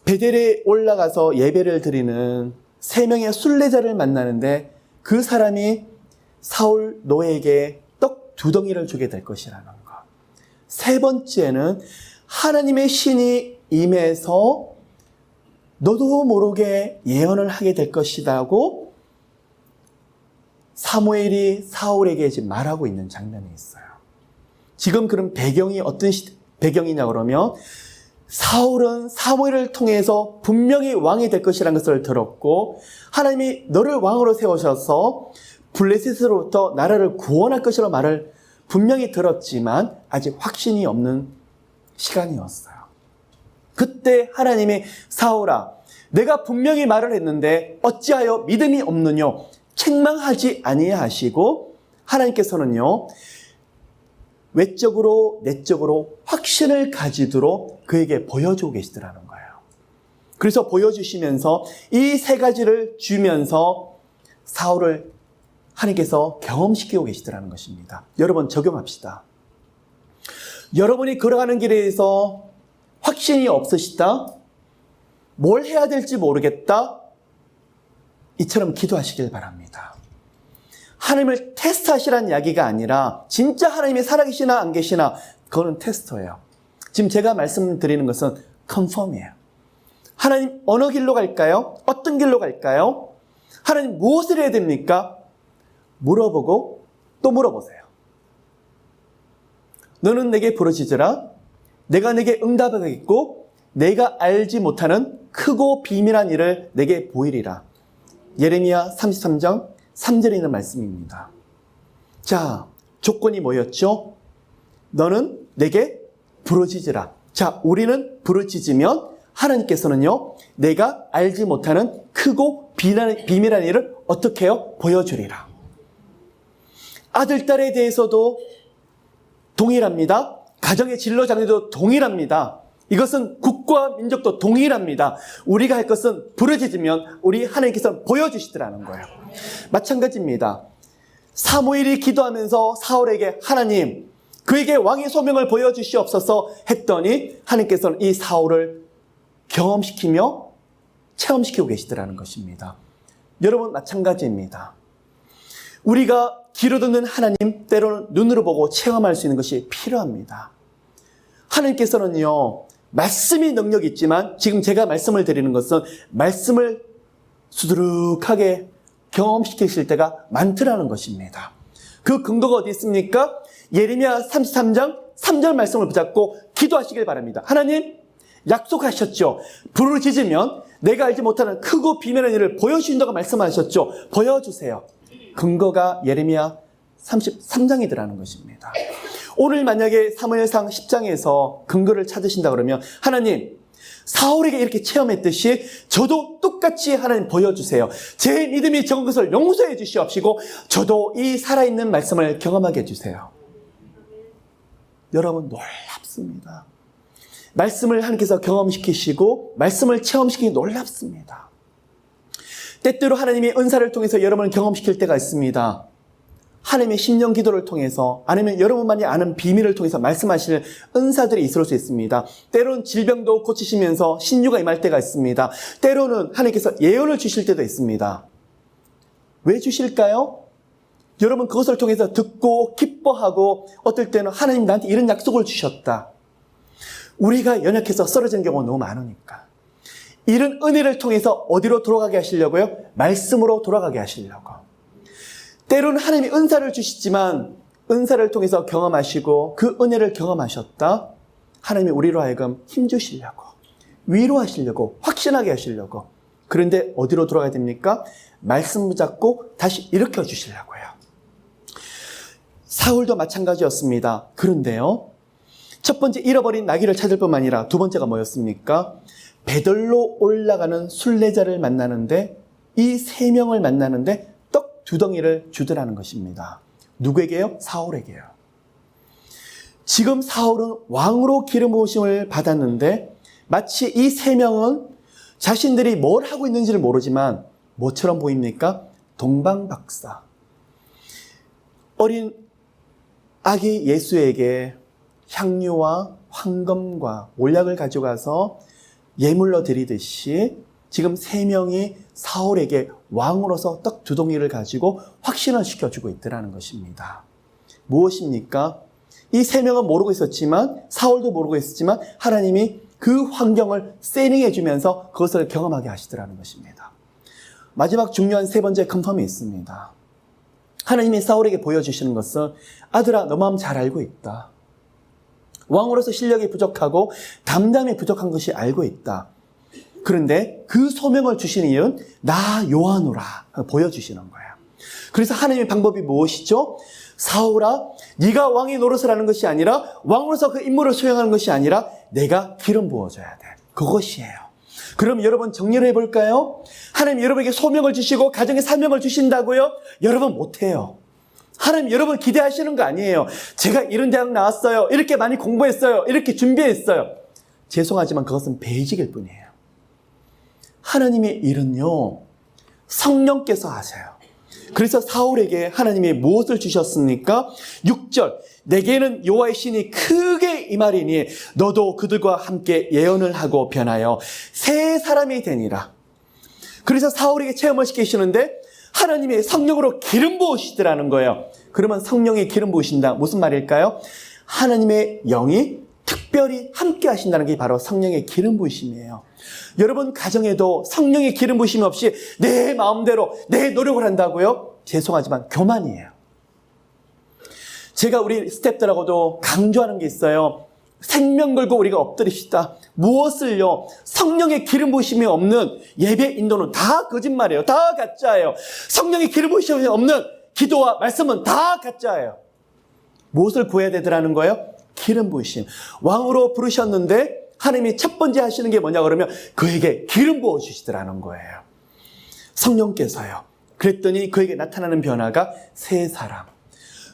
베델에 올라가서 예배를 드리는 3명의 순례자를 만나는데 그 사람이 사울 노에게 떡 2덩이를 주게 될 것이라는 것. 세 번째는 하나님의 신이 임해서 너도 모르게 예언을 하게 될 것이라고 사무엘이 사울에게 지금 말하고 있는 장면이 있어요. 지금 그런 배경이 어떤 배경이냐 그러면, 사울은 사무엘을 통해서 분명히 왕이 될 것이라는 것을 들었고, 하나님이 너를 왕으로 세우셔서 블레셋으로부터 나라를 구원할 것이라는 말을 분명히 들었지만 아직 확신이 없는 시간이었어요. 그때 하나님이 사울아, 내가 분명히 말을 했는데 어찌하여 믿음이 없느냐 책망하지 아니하시고, 하나님께서는요 외적으로 내적으로 확신을 가지도록 그에게 보여주고 계시더라는 거예요. 그래서 보여주시면서 이 3가지를 주면서 사울을 하나님께서 경험시키고 계시더라는 것입니다. 여러분 적용합시다. 여러분이 걸어가는 길에서 확신이 없으시다, 뭘 해야 될지 모르겠다, 이처럼 기도하시길 바랍니다. 하나님을 테스트하시라는 이야기가 아니라 진짜 하나님이 살아계시나 안 계시나, 그거는 테스트예요. 지금 제가 말씀드리는 것은 컨펌이에요. 하나님 어느 길로 갈까요? 어떤 길로 갈까요? 하나님 무엇을 해야 됩니까? 물어보고 또 물어보세요. 너는 내게 부르짖으라. 내가 내게 응답하겠고 내가 알지 못하는 크고 비밀한 일을 내게 보이리라. 예레미야 33장 3절에 있는 말씀입니다. 자, 조건이 뭐였죠? 너는 내게 부르짖으라. 자, 우리는 부르짖으면 하나님께서는요 내가 알지 못하는 크고 비밀한 일을 어떻게 해요? 보여주리라. 아들, 딸에 대해서도 동일합니다. 가정의 진로 장려도 동일합니다. 이것은 국가와 민족도 동일합니다. 우리가 할 것은 부르짖으면 우리 하나님께서 보여주시더라는 거예요. 마찬가지입니다. 사무엘이 기도하면서 사울에게 하나님, 그에게 왕의 소명을 보여주시옵소서 했더니 하나님께서는 이 사울을 경험시키며 체험시키고 계시더라는 것입니다. 여러분 마찬가지입니다. 우리가 귀로 듣는 하나님, 때로는 눈으로 보고 체험할 수 있는 것이 필요합니다. 하나님께서는요, 말씀이 능력이 있지만 지금 제가 말씀을 드리는 것은 말씀을 수두룩하게 경험시키실 때가 많더라는 것입니다. 그 근거가 어디 있습니까? 예레미야 33장 3절 말씀을 붙잡고 기도하시길 바랍니다. 하나님, 약속하셨죠. 부르짖으면 내가 알지 못하는 크고 비밀한 일을 보여주신다고 말씀하셨죠. 보여주세요. 근거가 예레미야 33장이더라는 것입니다. 오늘 만약에 사무엘상 10장에서 근거를 찾으신다 그러면 하나님, 사울에게 이렇게 체험했듯이 저도 똑같이 하나님 보여주세요. 제 믿음이 적은 것을 용서해 주시옵시고 저도 이 살아있는 말씀을 경험하게 해주세요. 여러분 놀랍습니다. 말씀을 하나님께서 경험시키시고 말씀을 체험시키기 놀랍습니다. 때때로 하나님이 은사를 통해서 여러분을 경험시킬 때가 있습니다. 하나님의 심령 기도를 통해서 아니면 여러분만이 아는 비밀을 통해서 말씀하실 은사들이 있을 수 있습니다. 때로는 질병도 고치시면서 신유가 임할 때가 있습니다. 때로는 하나님께서 예언을 주실 때도 있습니다. 왜 주실까요? 여러분 그것을 통해서 듣고 기뻐하고 어떨 때는 하나님 나한테 이런 약속을 주셨다. 우리가 연약해서 쓰러지는 경우가 너무 많으니까. 이런 은혜를 통해서 어디로 돌아가게 하시려고요? 말씀으로 돌아가게 하시려고. 때로는 하나님이 은사를 주시지만 은사를 통해서 경험하시고 그 은혜를 경험하셨다. 하나님이 우리로 하여금 힘주시려고, 위로하시려고, 확신하게 하시려고. 그런데 어디로 돌아가야 됩니까? 말씀 붙잡고 다시 일으켜 주시려고요. 사울도 마찬가지였습니다. 그런데요, 첫 번째 잃어버린 나귀를 찾을 뿐만 아니라 두 번째가 뭐였습니까? 배들로 올라가는 순례자를 만나는데 이 세 명을 만나는데 떡 두 덩이를 주더라는 것입니다. 누구에게요? 사울에게요. 지금 사울은 왕으로 기름 부으심을 받았는데 마치 이 세 명은 자신들이 뭘 하고 있는지를 모르지만 뭐처럼 보입니까? 동방박사. 어린 아기 예수에게 향유와 황금과 몰약을 가져가서 예물로 드리듯이 지금 세 명이 사울에게 왕으로서 떡 두 덩이를 가지고 확신을 시켜주고 있더라는 것입니다. 무엇입니까? 이 세 명은 모르고 있었지만 사울도 모르고 있었지만 하나님이 그 환경을 세팅해 주면서 그것을 경험하게 하시더라는 것입니다. 마지막 중요한 세 번째 컨펌이 있습니다. 하나님이 사울에게 보여주시는 것은 아들아, 너 마음 잘 알고 있다. 왕으로서 실력이 부족하고 담담이 부족한 것이 알고 있다. 그런데 그 소명을 주시는 이유는 나 요한으로 보여주시는 거예요. 그래서 하나님의 방법이 무엇이죠? 사울아, 네가 왕의 노릇을 하는 것이 아니라 왕으로서 그 임무를 수행하는 것이 아니라 내가 기름 부어줘야 돼. 그것이에요. 그럼 여러분 정리를 해볼까요? 하나님 여러분에게 소명을 주시고 가정의 사명을 주신다고요? 여러분 못해요. 하나님 여러분 기대하시는 거 아니에요. 제가 이런 대학 나왔어요. 이렇게 많이 공부했어요. 이렇게 준비했어요. 죄송하지만 그것은 베이직일 뿐이에요. 하나님의 일은요, 성령께서 하세요. 그래서 사울에게 하나님이 무엇을 주셨습니까? 6절, 내게는 여호와의 신이 크게 임하리니 너도 그들과 함께 예언을 하고 변하여 새 사람이 되니라. 그래서 사울에게 체험을 시키시는데 하나님의 성령으로 기름 부으시더라는 거예요. 그러면 성령이 기름 부으신다. 무슨 말일까요? 하나님의 영이 특별히 함께 하신다는 게 바로 성령의 기름 부으심이에요. 여러분 가정에도 성령의 기름 부으심 없이 내 마음대로 내 노력을 한다고요? 죄송하지만 교만이에요. 제가 우리 스태프들하고도 강조하는 게 있어요. 생명 걸고 우리가 엎드립시다. 무엇을요? 성령의 기름 부으심이 없는 예배 인도는 다 거짓말이에요. 다 가짜예요. 성령의 기름 부으심이 없는 기도와 말씀은 다 가짜예요. 무엇을 구해야 되더라는 거예요? 기름 부으심. 왕으로 부르셨는데 하나님이 첫 번째 하시는 게 뭐냐 그러면 그에게 기름 부어주시더라는 거예요. 성령께서요. 그랬더니 그에게 나타나는 변화가 새 사람.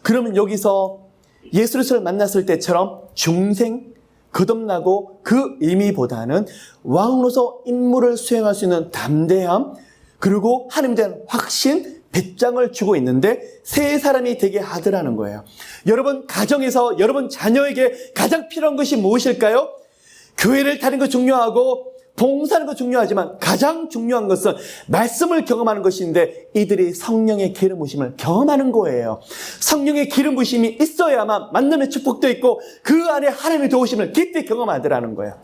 그러면 여기서 예수 그리스도를 만났을 때처럼 중생, 거듭나고 그 의미보다는 왕으로서 임무를 수행할 수 있는 담대함, 그리고 하나님에 대한 확신, 배짱을 주고 있는데 새 사람이 되게 하더라는 거예요. 여러분 가정에서 여러분 자녀에게 가장 필요한 것이 무엇일까요? 교회를 다니는 거 중요하고 봉사하는 거 중요하지만 가장 중요한 것은 말씀을 경험하는 것인데 이들이 성령의 기름 부으심을 경험하는 거예요. 성령의 기름 부으심이 있어야만 만남의 축복도 있고 그 안에 하나님의 도우심을 깊이 경험하더라는 거예요.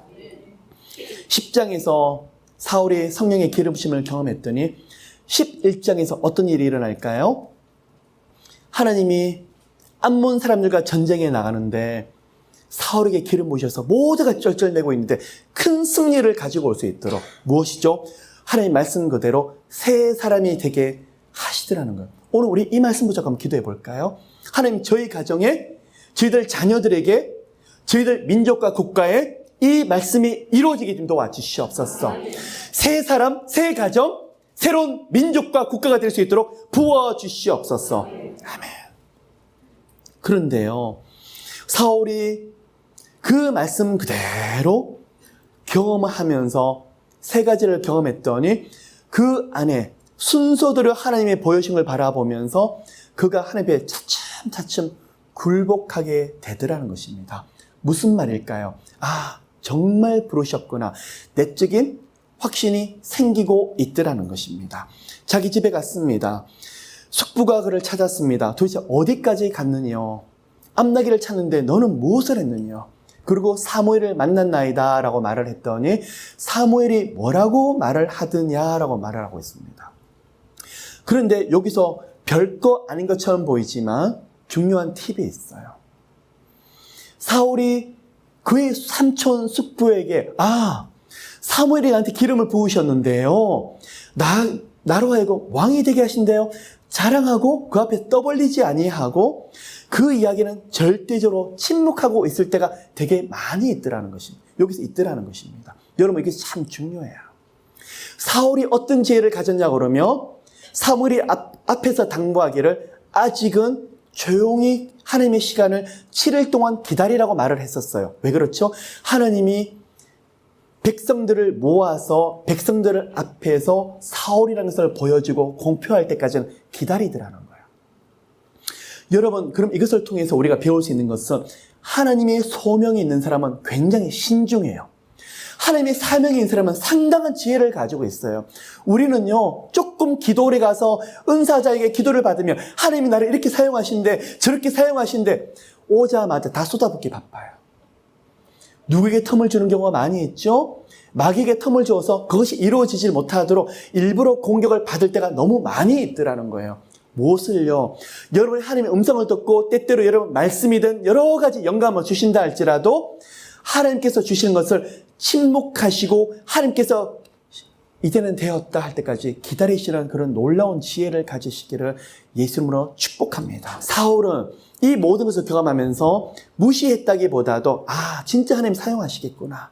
10장에서 사울이 성령의 기름 부으심을 경험했더니 11장에서 어떤 일이 일어날까요? 하나님이 암몬 사람들과 전쟁에 나가는데 사울에게 기름 부으셔서 모두가 쩔쩔매고 있는데 큰 승리를 가지고 올 수 있도록 무엇이죠? 하나님 말씀 그대로 새 사람이 되게 하시더라는 거예요. 오늘 우리 이 말씀 붙잡고 한번 기도해 볼까요? 하나님 저희 가정에, 저희들 자녀들에게, 저희들 민족과 국가에 이 말씀이 이루어지게 좀 도와주시옵소서. 새 사람, 새 가정, 새로운 민족과 국가가 될 수 있도록 부어주시옵소서. 아멘. 그런데요, 사울이 그 말씀 그대로 경험하면서 세 가지를 경험했더니 그 안에 순서대로 하나님의 보여주심을 바라보면서 그가 하나님께 차츰차츰 굴복하게 되더라는 것입니다. 무슨 말일까요? 아, 정말 부르셨구나. 내적인 확신이 생기고 있더라는 것입니다. 자기 집에 갔습니다. 숙부가 그를 찾았습니다. 도대체 어디까지 갔느냐? 암나기를 찾는데 너는 무엇을 했느냐? 그리고 사무엘을 만났나이다 라고 말을 했더니 사무엘이 뭐라고 말을 하더냐라고 말을 하고 있습니다. 그런데 여기서 별거 아닌 것처럼 보이지만 중요한 팁이 있어요. 사울이 그의 삼촌 숙부에게 사무엘이 나한테 기름을 부으셨는데요, 나로 하여금 왕이 되게 하신대요. 자랑하고 그 앞에 떠벌리지 아니하고 그 이야기는 절대적으로 침묵하고 있을 때가 되게 많이 있더라는 것입니다. 여기서 있더라는 것입니다. 여러분 이게 참 중요해요. 사울이 어떤 지혜를 가졌냐 그러면 사무엘이 앞에서 당부하기를 아직은 조용히 하나님의 시간을 7일 동안 기다리라고 말을 했었어요. 왜 그렇죠? 하나님이 백성들을 모아서 백성들 앞에서 사울이라는 것을 보여주고 공표할 때까지는 기다리더라는 거예요. 여러분, 그럼 이것을 통해서 우리가 배울 수 있는 것은 하나님의 소명이 있는 사람은 굉장히 신중해요. 하나님의 사명이 있는 사람은 상당한 지혜를 가지고 있어요. 우리는요, 조금 기도를 가서 은사자에게 기도를 받으면 하나님이 나를 이렇게 사용하신대, 저렇게 사용하신대, 오자마자 다 쏟아붓기 바빠요. 누구에게 텀을 주는 경우가 많이 있죠? 마귀에게 텀을 주어서 그것이 이루어지질 못하도록 일부러 공격을 받을 때가 너무 많이 있더라는 거예요. 무엇을요? 여러분이 하나님의 음성을 듣고 때때로 여러분 말씀이든 여러 가지 영감을 주신다 할지라도 하나님께서 주시는 것을 침묵하시고 하나님께서 이제는 되었다 할 때까지 기다리시는 그런 놀라운 지혜를 가지시기를 예수 이름으로 축복합니다. 사울은 이 모든 것을 경험하면서 무시했다기보다도 진짜 하나님 사용하시겠구나.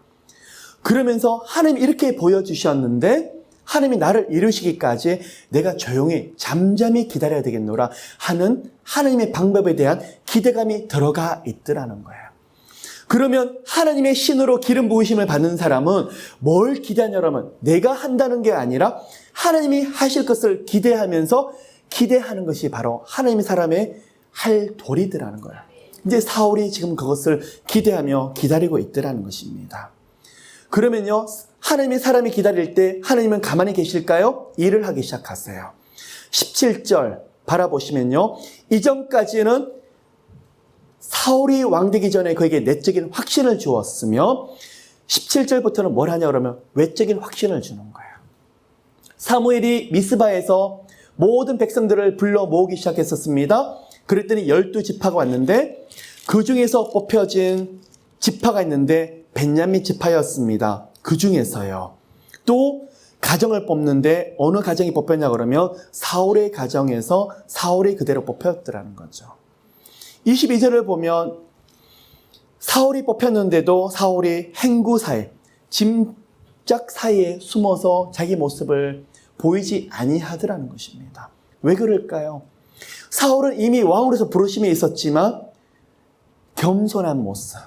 그러면서 하나님 이렇게 보여주셨는데 하나님이 나를 이루시기까지 내가 조용히 잠잠히 기다려야 되겠노라 하는 하나님의 방법에 대한 기대감이 들어가 있더라는 거예요. 그러면 하나님의 신으로 기름 부으심을 받는 사람은 뭘 기대하냐면 내가 한다는 게 아니라 하나님이 하실 것을 기대하면서 기대하는 것이 바로 하나님의 사람의 할 도리더라는 거예요. 이제 사울이 지금 그것을 기대하며 기다리고 있더라는 것입니다. 그러면요, 하나님의 사람이 기다릴 때 하나님은 가만히 계실까요? 일을 하기 시작하세요. 17절 바라보시면요, 이전까지는 사울이 왕되기 전에 그에게 내적인 확신을 주었으며 17절부터는 뭘 하냐 그러면 외적인 확신을 주는 거예요. 사무엘이 미스바에서 모든 백성들을 불러 모으기 시작했었습니다. 그랬더니 12지파가 왔는데 그 중에서 뽑혀진 지파가 있는데 벤야민 지파였습니다. 그 중에서요. 또 가정을 뽑는데 어느 가정이 뽑혔냐 그러면 사울의 가정에서 사울이 그대로 뽑혔더라는 거죠. 22절을 보면 사울이 뽑혔는데도 사울이 행구 사이, 짐작 사이에 숨어서 자기 모습을 보이지 아니하더라는 것입니다. 왜 그럴까요? 사울은 이미 왕으로서 부르심이 있었지만 겸손한 모습.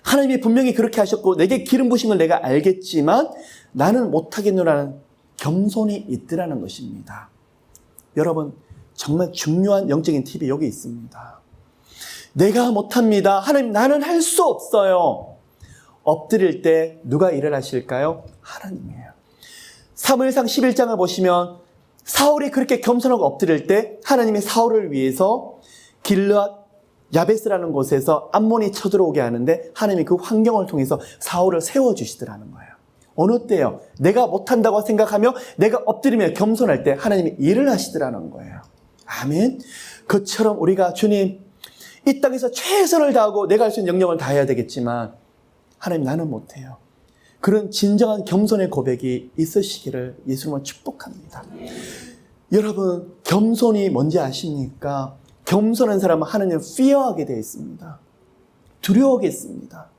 하나님이 분명히 그렇게 하셨고 내게 기름 부신 걸 내가 알겠지만 나는 못하겠노라는 겸손이 있더라는 것입니다. 여러분, 정말 중요한 영적인 팁이 여기 있습니다. 내가 못합니다. 하나님, 나는 할 수 없어요. 엎드릴 때 누가 일을 하실까요? 하나님이에요. 사무엘상 11장을 보시면 사울이 그렇게 겸손하고 엎드릴 때 하나님이 사울을 위해서 길르앗 야베스라는 곳에서 암몬이 쳐들어오게 하는데 하나님이 그 환경을 통해서 사울을 세워주시더라는 거예요. 어느 때요? 내가 못한다고 생각하며 내가 엎드리며 겸손할 때 하나님이 일을 하시더라는 거예요. 아멘. 그처럼 우리가 주님, 이 땅에서 최선을 다하고 내가 할 수 있는 영역을 다해야 되겠지만 하나님, 나는 못해요. 그런 진정한 겸손의 고백이 있으시기를 예수님은 축복합니다. 여러분, 겸손이 뭔지 아십니까? 겸손한 사람은 하나님을 fear하게 되어 있습니다. 두려워하겠습니다.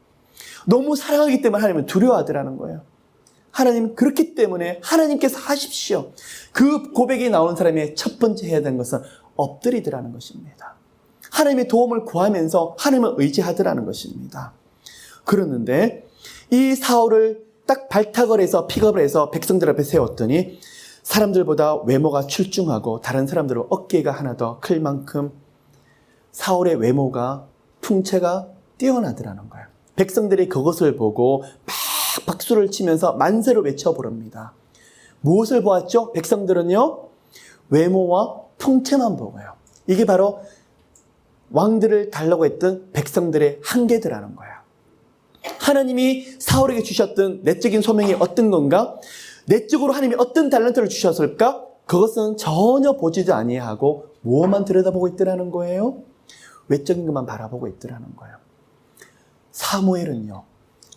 너무 사랑하기 때문에 하나님을 두려워하더라는 거예요. 하나님, 그렇기 때문에 하나님께서 하십시오. 그 고백이 나오는 사람의 첫 번째 해야 되는 것은 엎드리더라는 것입니다. 하나님의 도움을 구하면서 하나님을 의지하더라는 것입니다. 그러는데 이 사울을 딱 발탁을 해서 픽업을 해서 백성들 앞에 세웠더니 사람들보다 외모가 출중하고 다른 사람들은 어깨가 하나 더 클 만큼 사울의 외모가 풍채가 뛰어나더라는 거예요. 백성들이 그것을 보고 막 박수를 치면서 만세를 외쳐부릅니다. 무엇을 보았죠? 백성들은요, 외모와 풍채만 보고요. 이게 바로 왕들을 달라고 했던 백성들의 한계더라는 거예요. 하나님이 사울에게 주셨던 내적인 소명이 어떤 건가? 내적으로 하나님이 어떤 달란트를 주셨을까? 그것은 전혀 보지도 아니하고 무엇만 들여다보고 있더라는 거예요? 외적인 것만 바라보고 있더라는 거예요. 사무엘은요,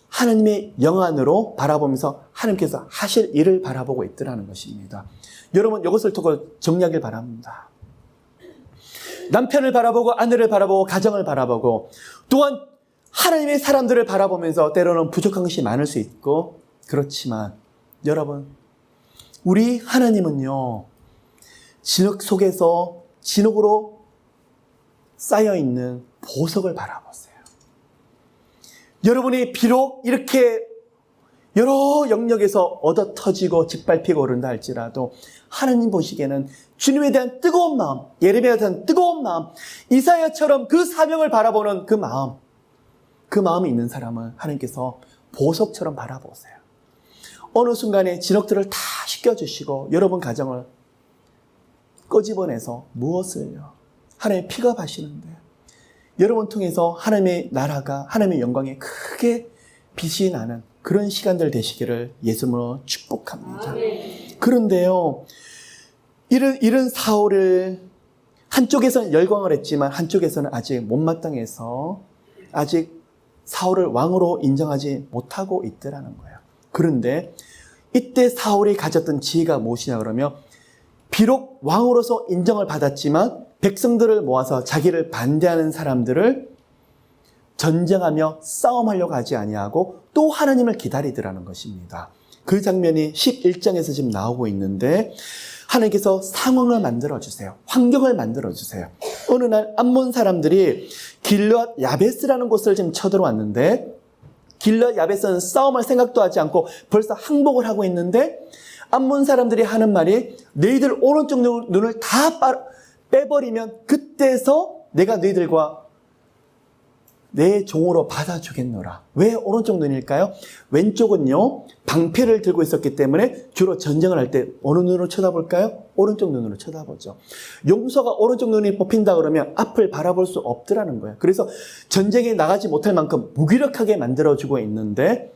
하나님의 영안으로 바라보면서 하나님께서 하실 일을 바라보고 있더라는 것입니다. 여러분, 이것을 두고 정리하길 바랍니다. 남편을 바라보고 아내를 바라보고 가정을 바라보고 또한 하나님의 사람들을 바라보면서 때로는 부족한 것이 많을 수 있고, 그렇지만 여러분, 우리 하나님은요, 진흙 속에서 진흙으로 쌓여있는 보석을 바라보세요. 여러분이 비록 이렇게 여러 영역에서 얻어 터지고 짓밟히고 오른다 할지라도 하나님 보시기에는 주님에 대한 뜨거운 마음, 예레미야에 대한 뜨거운 마음, 이사야처럼 그 사명을 바라보는 그 마음이 있는 사람은 하나님께서 보석처럼 바라보세요. 어느 순간에 진흙들을 다 씻겨주시고 여러분 가정을 끄집어내서 무엇을요? 하나님의 픽업하시는데 여러분 통해서 하나님의 나라가, 하나님의 영광이 크게 빛이 나는 그런 시간들 되시기를 예수님으로 축복합니다. 그런데요, 이런 사울을 한쪽에서는 열광을 했지만 한쪽에서는 아직 못마땅해서 아직 사울을 왕으로 인정하지 못하고 있더라는 거예요. 그런데 이때 사울이 가졌던 지혜가 무엇이냐 그러면 비록 왕으로서 인정을 받았지만 백성들을 모아서 자기를 반대하는 사람들을 전쟁하며 싸움하려고 하지 아니하고 또 하나님을 기다리더라는 것입니다. 그 장면이 11장에서 지금 나오고 있는데 하나님께서 상황을 만들어주세요. 환경을 만들어주세요. 어느 날 암몬 사람들이 길르앗 야베스라는 곳을 지금 쳐들어왔는데 길르앗 야베스는 싸움할 생각도 하지 않고 벌써 항복을 하고 있는데 암몬 사람들이 하는 말이 너희들 오른쪽 눈을 다 빼버리면 그때서 내가 너희들과 내 종으로 받아주겠노라. 왜 오른쪽 눈일까요? 왼쪽은요, 방패를 들고 있었기 때문에 주로 전쟁을 할 때 어느 눈으로 쳐다볼까요? 오른쪽 눈으로 쳐다보죠. 용서가 오른쪽 눈이 뽑힌다 그러면 앞을 바라볼 수 없더라는 거예요. 그래서 전쟁에 나가지 못할 만큼 무기력하게 만들어주고 있는데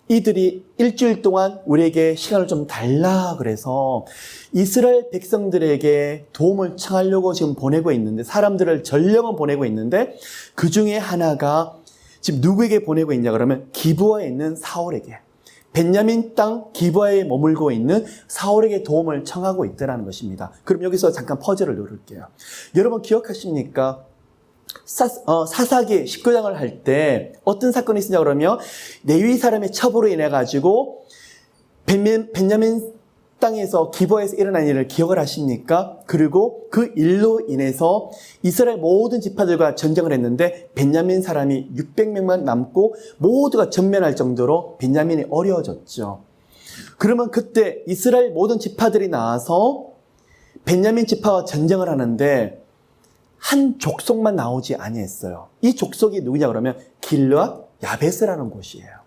이들이 일주일 동안 우리에게 시간을 좀 달라 그래서 이스라엘 백성들에게 도움을 청하려고 지금 보내고 있는데 사람들을 전령은 보내고 있는데 그 중에 하나가 지금 누구에게 보내고 있냐 그러면 기브아에 있는 사울에게 벤야민 땅 기브아에 머물고 있는 사울에게 도움을 청하고 있다는 것입니다. 그럼 여기서 잠깐 퍼즐을 누를게요. 여러분 기억하십니까? 사사기 19장을 할 때 어떤 사건이 있었냐 그러면 레위 사람의 첩으로 인해 가지고 벤야민 땅에서 기브아에서 일어난 일을 기억을 하십니까? 그리고 그 일로 인해서 이스라엘 모든 지파들과 전쟁을 했는데 베냐민 사람이 600명만 남고 모두가 전면할 정도로 베냐민이 어려워졌죠. 그러면 그때 이스라엘 모든 지파들이 나와서 베냐민 지파와 전쟁을 하는데 한 족속만 나오지 아니했어요. 이 족속이 누구냐 그러면 길르앗 야베스라는 곳이에요.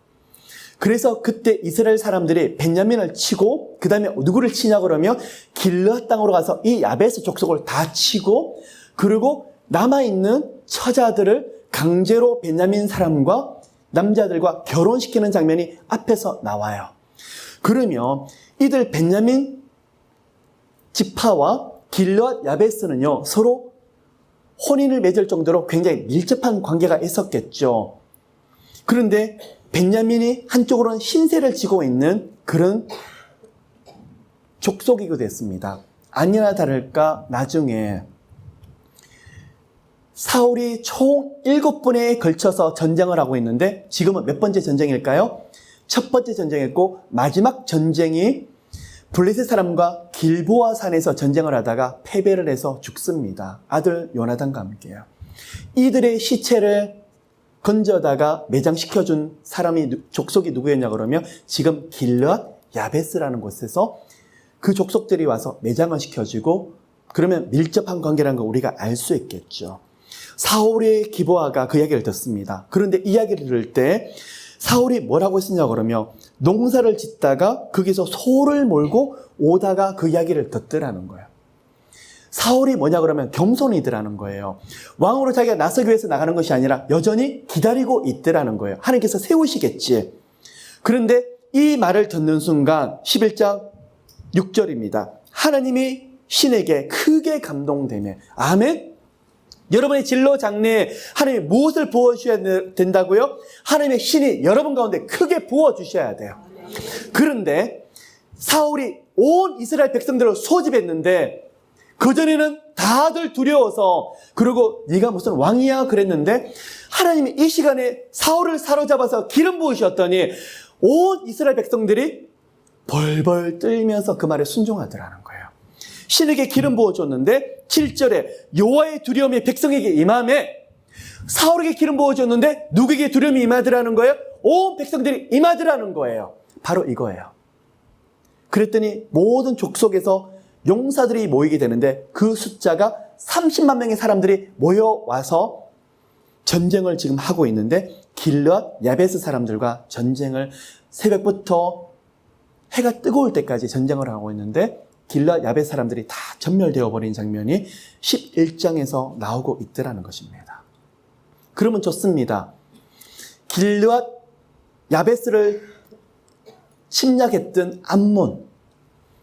그래서 그때 이스라엘 사람들이 베냐민을 치고 그 다음에 누구를 치냐 그러면 길르앗 땅으로 가서 이 야베스 족속을 다 치고 그리고 남아있는 처자들을 강제로 베냐민 사람과 남자들과 결혼시키는 장면이 앞에서 나와요. 그러면 이들 베냐민 지파와 길르앗 야베스는요 서로 혼인을 맺을 정도로 굉장히 밀접한 관계가 있었겠죠. 그런데 베냐민이 한쪽으로는 신세를 지고 있는 그런 족속이고 됐습니다. 아니나 다를까 나중에 사울이 총 7번에 걸쳐서 전쟁을 하고 있는데 지금은 몇 번째 전쟁일까요? 첫 번째 전쟁이었고 마지막 전쟁이 블레셋 사람과 길보아 산에서 전쟁을 하다가 패배를 해서 죽습니다. 아들 요나단과 함께요. 이들의 시체를 건져다가 매장시켜준 사람이 족속이 누구였냐 그러면 지금 길르앗 야베스라는 곳에서 그 족속들이 와서 매장을 시켜주고 그러면 밀접한 관계라는 걸 우리가 알 수 있겠죠. 사울의 기브아가 그 이야기를 듣습니다. 그런데 이야기를 들을 때 사울이 뭐라고 했었냐 그러면 농사를 짓다가 거기서 소를 몰고 오다가 그 이야기를 듣더라는 거예요. 사울이 뭐냐 그러면 겸손이더라는 거예요. 왕으로 자기가 나서기 위해서 나가는 것이 아니라 여전히 기다리고 있더라는 거예요. 하나님께서 세우시겠지. 그런데 이 말을 듣는 순간 11장 6절입니다. 하나님이 신에게 크게 감동되며 아멘? 여러분의 진로 장래에 하나님이 무엇을 부어주셔야 된다고요? 하나님의 신이 여러분 가운데 크게 부어주셔야 돼요. 그런데 사울이 온 이스라엘 백성들을 소집했는데 그전에는 다들 두려워서 그리고 네가 무슨 왕이야 그랬는데 하나님이 이 시간에 사울을 사로잡아서 기름 부으셨더니 온 이스라엘 백성들이 벌벌 떨면서 그 말에 순종하더라는 거예요. 신에게 기름 부어줬는데 7절에 여호와의 두려움이 백성에게 임하매 사울에게 기름 부어줬는데 누구에게 두려움이 임하더라는 거예요? 온 백성들이 임하더라는 거예요. 바로 이거예요. 그랬더니 모든 족속에서 용사들이 모이게 되는데 그 숫자가 30만 명의 사람들이 모여와서 전쟁을 지금 하고 있는데 길르앗 야베스 사람들과 전쟁을 새벽부터 해가 뜨거울 때까지 전쟁을 하고 있는데 길르앗 야베스 사람들이 다 전멸되어 버린 장면이 11장에서 나오고 있더라는 것입니다. 그러면 좋습니다. 길르앗 야베스를 침략했던 암몬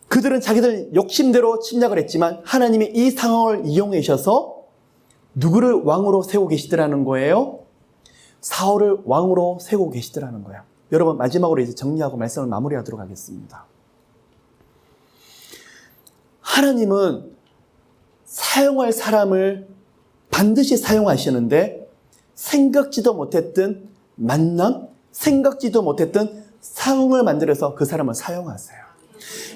그들은 자기들 욕심대로 침략을 했지만 하나님이 이 상황을 이용해 주셔서 누구를 왕으로 세우고 계시더라는 거예요? 사울을 왕으로 세우고 계시더라는 거예요. 여러분 마지막으로 이제 정리하고 말씀을 마무리하도록 하겠습니다. 하나님은 사용할 사람을 반드시 사용하시는데 생각지도 못했던 만남, 생각지도 못했던 상황을 만들어서 그 사람을 사용하세요.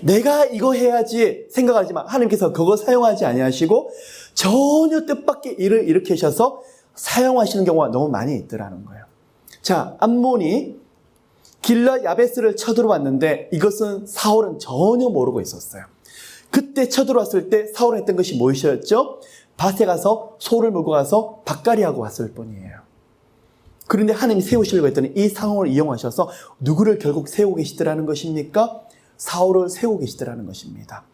내가 이거 해야지 생각하지만 하나님께서 그거 사용하지 아니하시고 전혀 뜻밖의 일을 일으키셔서 사용하시는 경우가 너무 많이 있더라는 거예요. 자, 암몬이 길르앗 야베스를 쳐들어왔는데 이것은 사울은 전혀 모르고 있었어요. 그때 쳐들어왔을 때 사울은 했던 것이 무엇이었죠? 밭에 가서 소를 몰고 가서 밭갈이하고 왔을 뿐이에요. 그런데 하나님이 세우시려고 했더니 이 상황을 이용하셔서 누구를 결국 세우고 계시더라는 것입니까? 사울을 세우고 계시더라는 것입니다.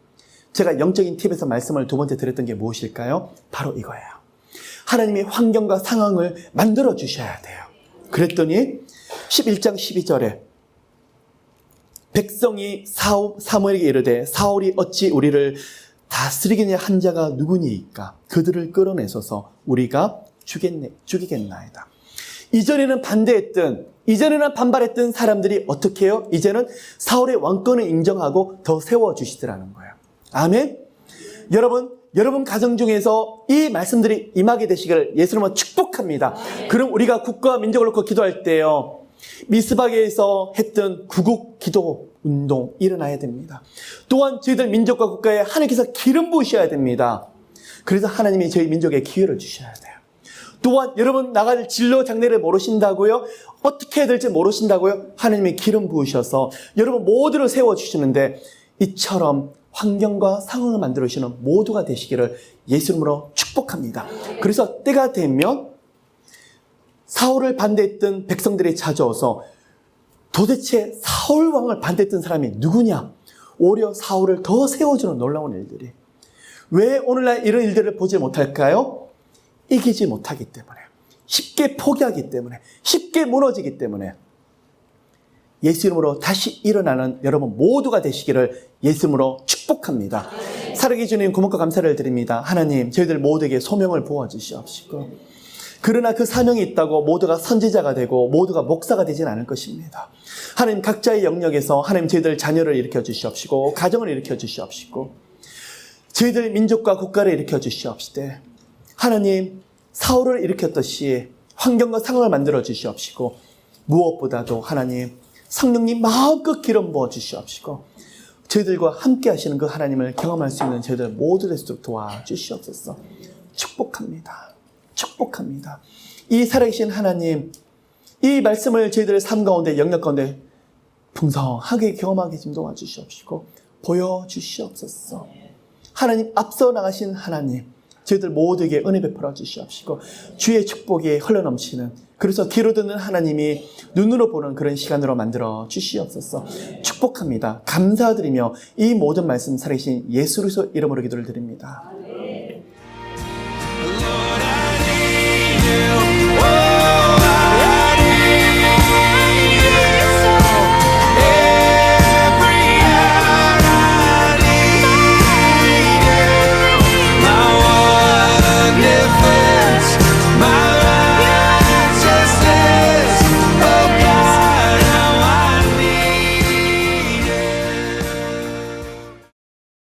제가 영적인 팁에서 말씀을 두 번째 드렸던 게 무엇일까요? 바로 이거예요. 하나님이 환경과 상황을 만들어 주셔야 돼요. 그랬더니 11장 12절에 백성이 사무엘에게 이르되 사울이 어찌 우리를 다스리겠냐 한 자가 누구니이까 그들을 끌어내소서 우리가 죽이겠나이다. 이전에는 반대했던 이전에는 반발했던 사람들이 어떻게 해요? 이제는 사울의 왕권을 인정하고 더 세워주시더라는 거예요. 아멘? 여러분 가정 중에서 이 말씀들이 임하게 되시기를 예수님은 축복합니다. 그럼 우리가 국가와 민족을 놓고 기도할 때요. 미스박에서 했던 구국 기도 운동 일어나야 됩니다. 또한 저희들 민족과 국가에 하나님께서 기름 부으셔야 됩니다. 그래서 하나님이 저희 민족에 기회를 주셔야 돼요. 또한 여러분 나갈 진로 장래를 모르신다고요? 어떻게 해야 될지 모르신다고요? 하나님이 기름 부으셔서 여러분 모두를 세워주시는데 이처럼 환경과 상황을 만들어주시는 모두가 되시기를 예수 이름으로 축복합니다. 그래서 때가 되면 사울을 반대했던 백성들이 찾아와서 도대체 사울 왕을 반대했던 사람이 누구냐? 오히려 사울을 더 세워주는 놀라운 일들이. 왜 오늘날 이런 일들을 보지 못할까요? 이기지 못하기 때문에, 쉽게 포기하기 때문에, 쉽게 무너지기 때문에. 예수 이름으로 다시 일어나는 여러분 모두가 되시기를 예수 이름으로 축복합니다. 살아계신 주님 고맙고 감사를 드립니다. 하나님 저희들 모두에게 소명을 부어주시옵시고, 그러나 그 사명이 있다고 모두가 선지자가 되고 모두가 목사가 되진 않을 것입니다. 하나님 각자의 영역에서 하나님 저희들 자녀를 일으켜 주시옵시고, 가정을 일으켜 주시옵시고, 저희들 민족과 국가를 일으켜 주시옵시되, 하나님 사울을 일으켰듯이 환경과 상황을 만들어 주시옵시고, 무엇보다도 하나님 성령님 마음껏 기름 부어 주시옵시고, 저희들과 함께 하시는 그 하나님을 경험할 수 있는 저희들 모두 되도록 도와주시옵소서. 축복합니다. 축복합니다. 이 살아계신 하나님, 이 말씀을 저희들의 삶 가운데, 영역 가운데 풍성하게 경험하게 좀 도와주시옵시고 보여주시옵소서. 하나님 앞서 나가신 하나님, 저희들 모두에게 은혜 베풀어 주시옵시고 주의 축복이 흘러넘치는, 그래서 귀로 듣는 하나님이 눈으로 보는 그런 시간으로 만들어 주시옵소서. 축복합니다. 감사드리며 이 모든 말씀 살아계신 예수 그리스도 이름으로 기도를 드립니다. You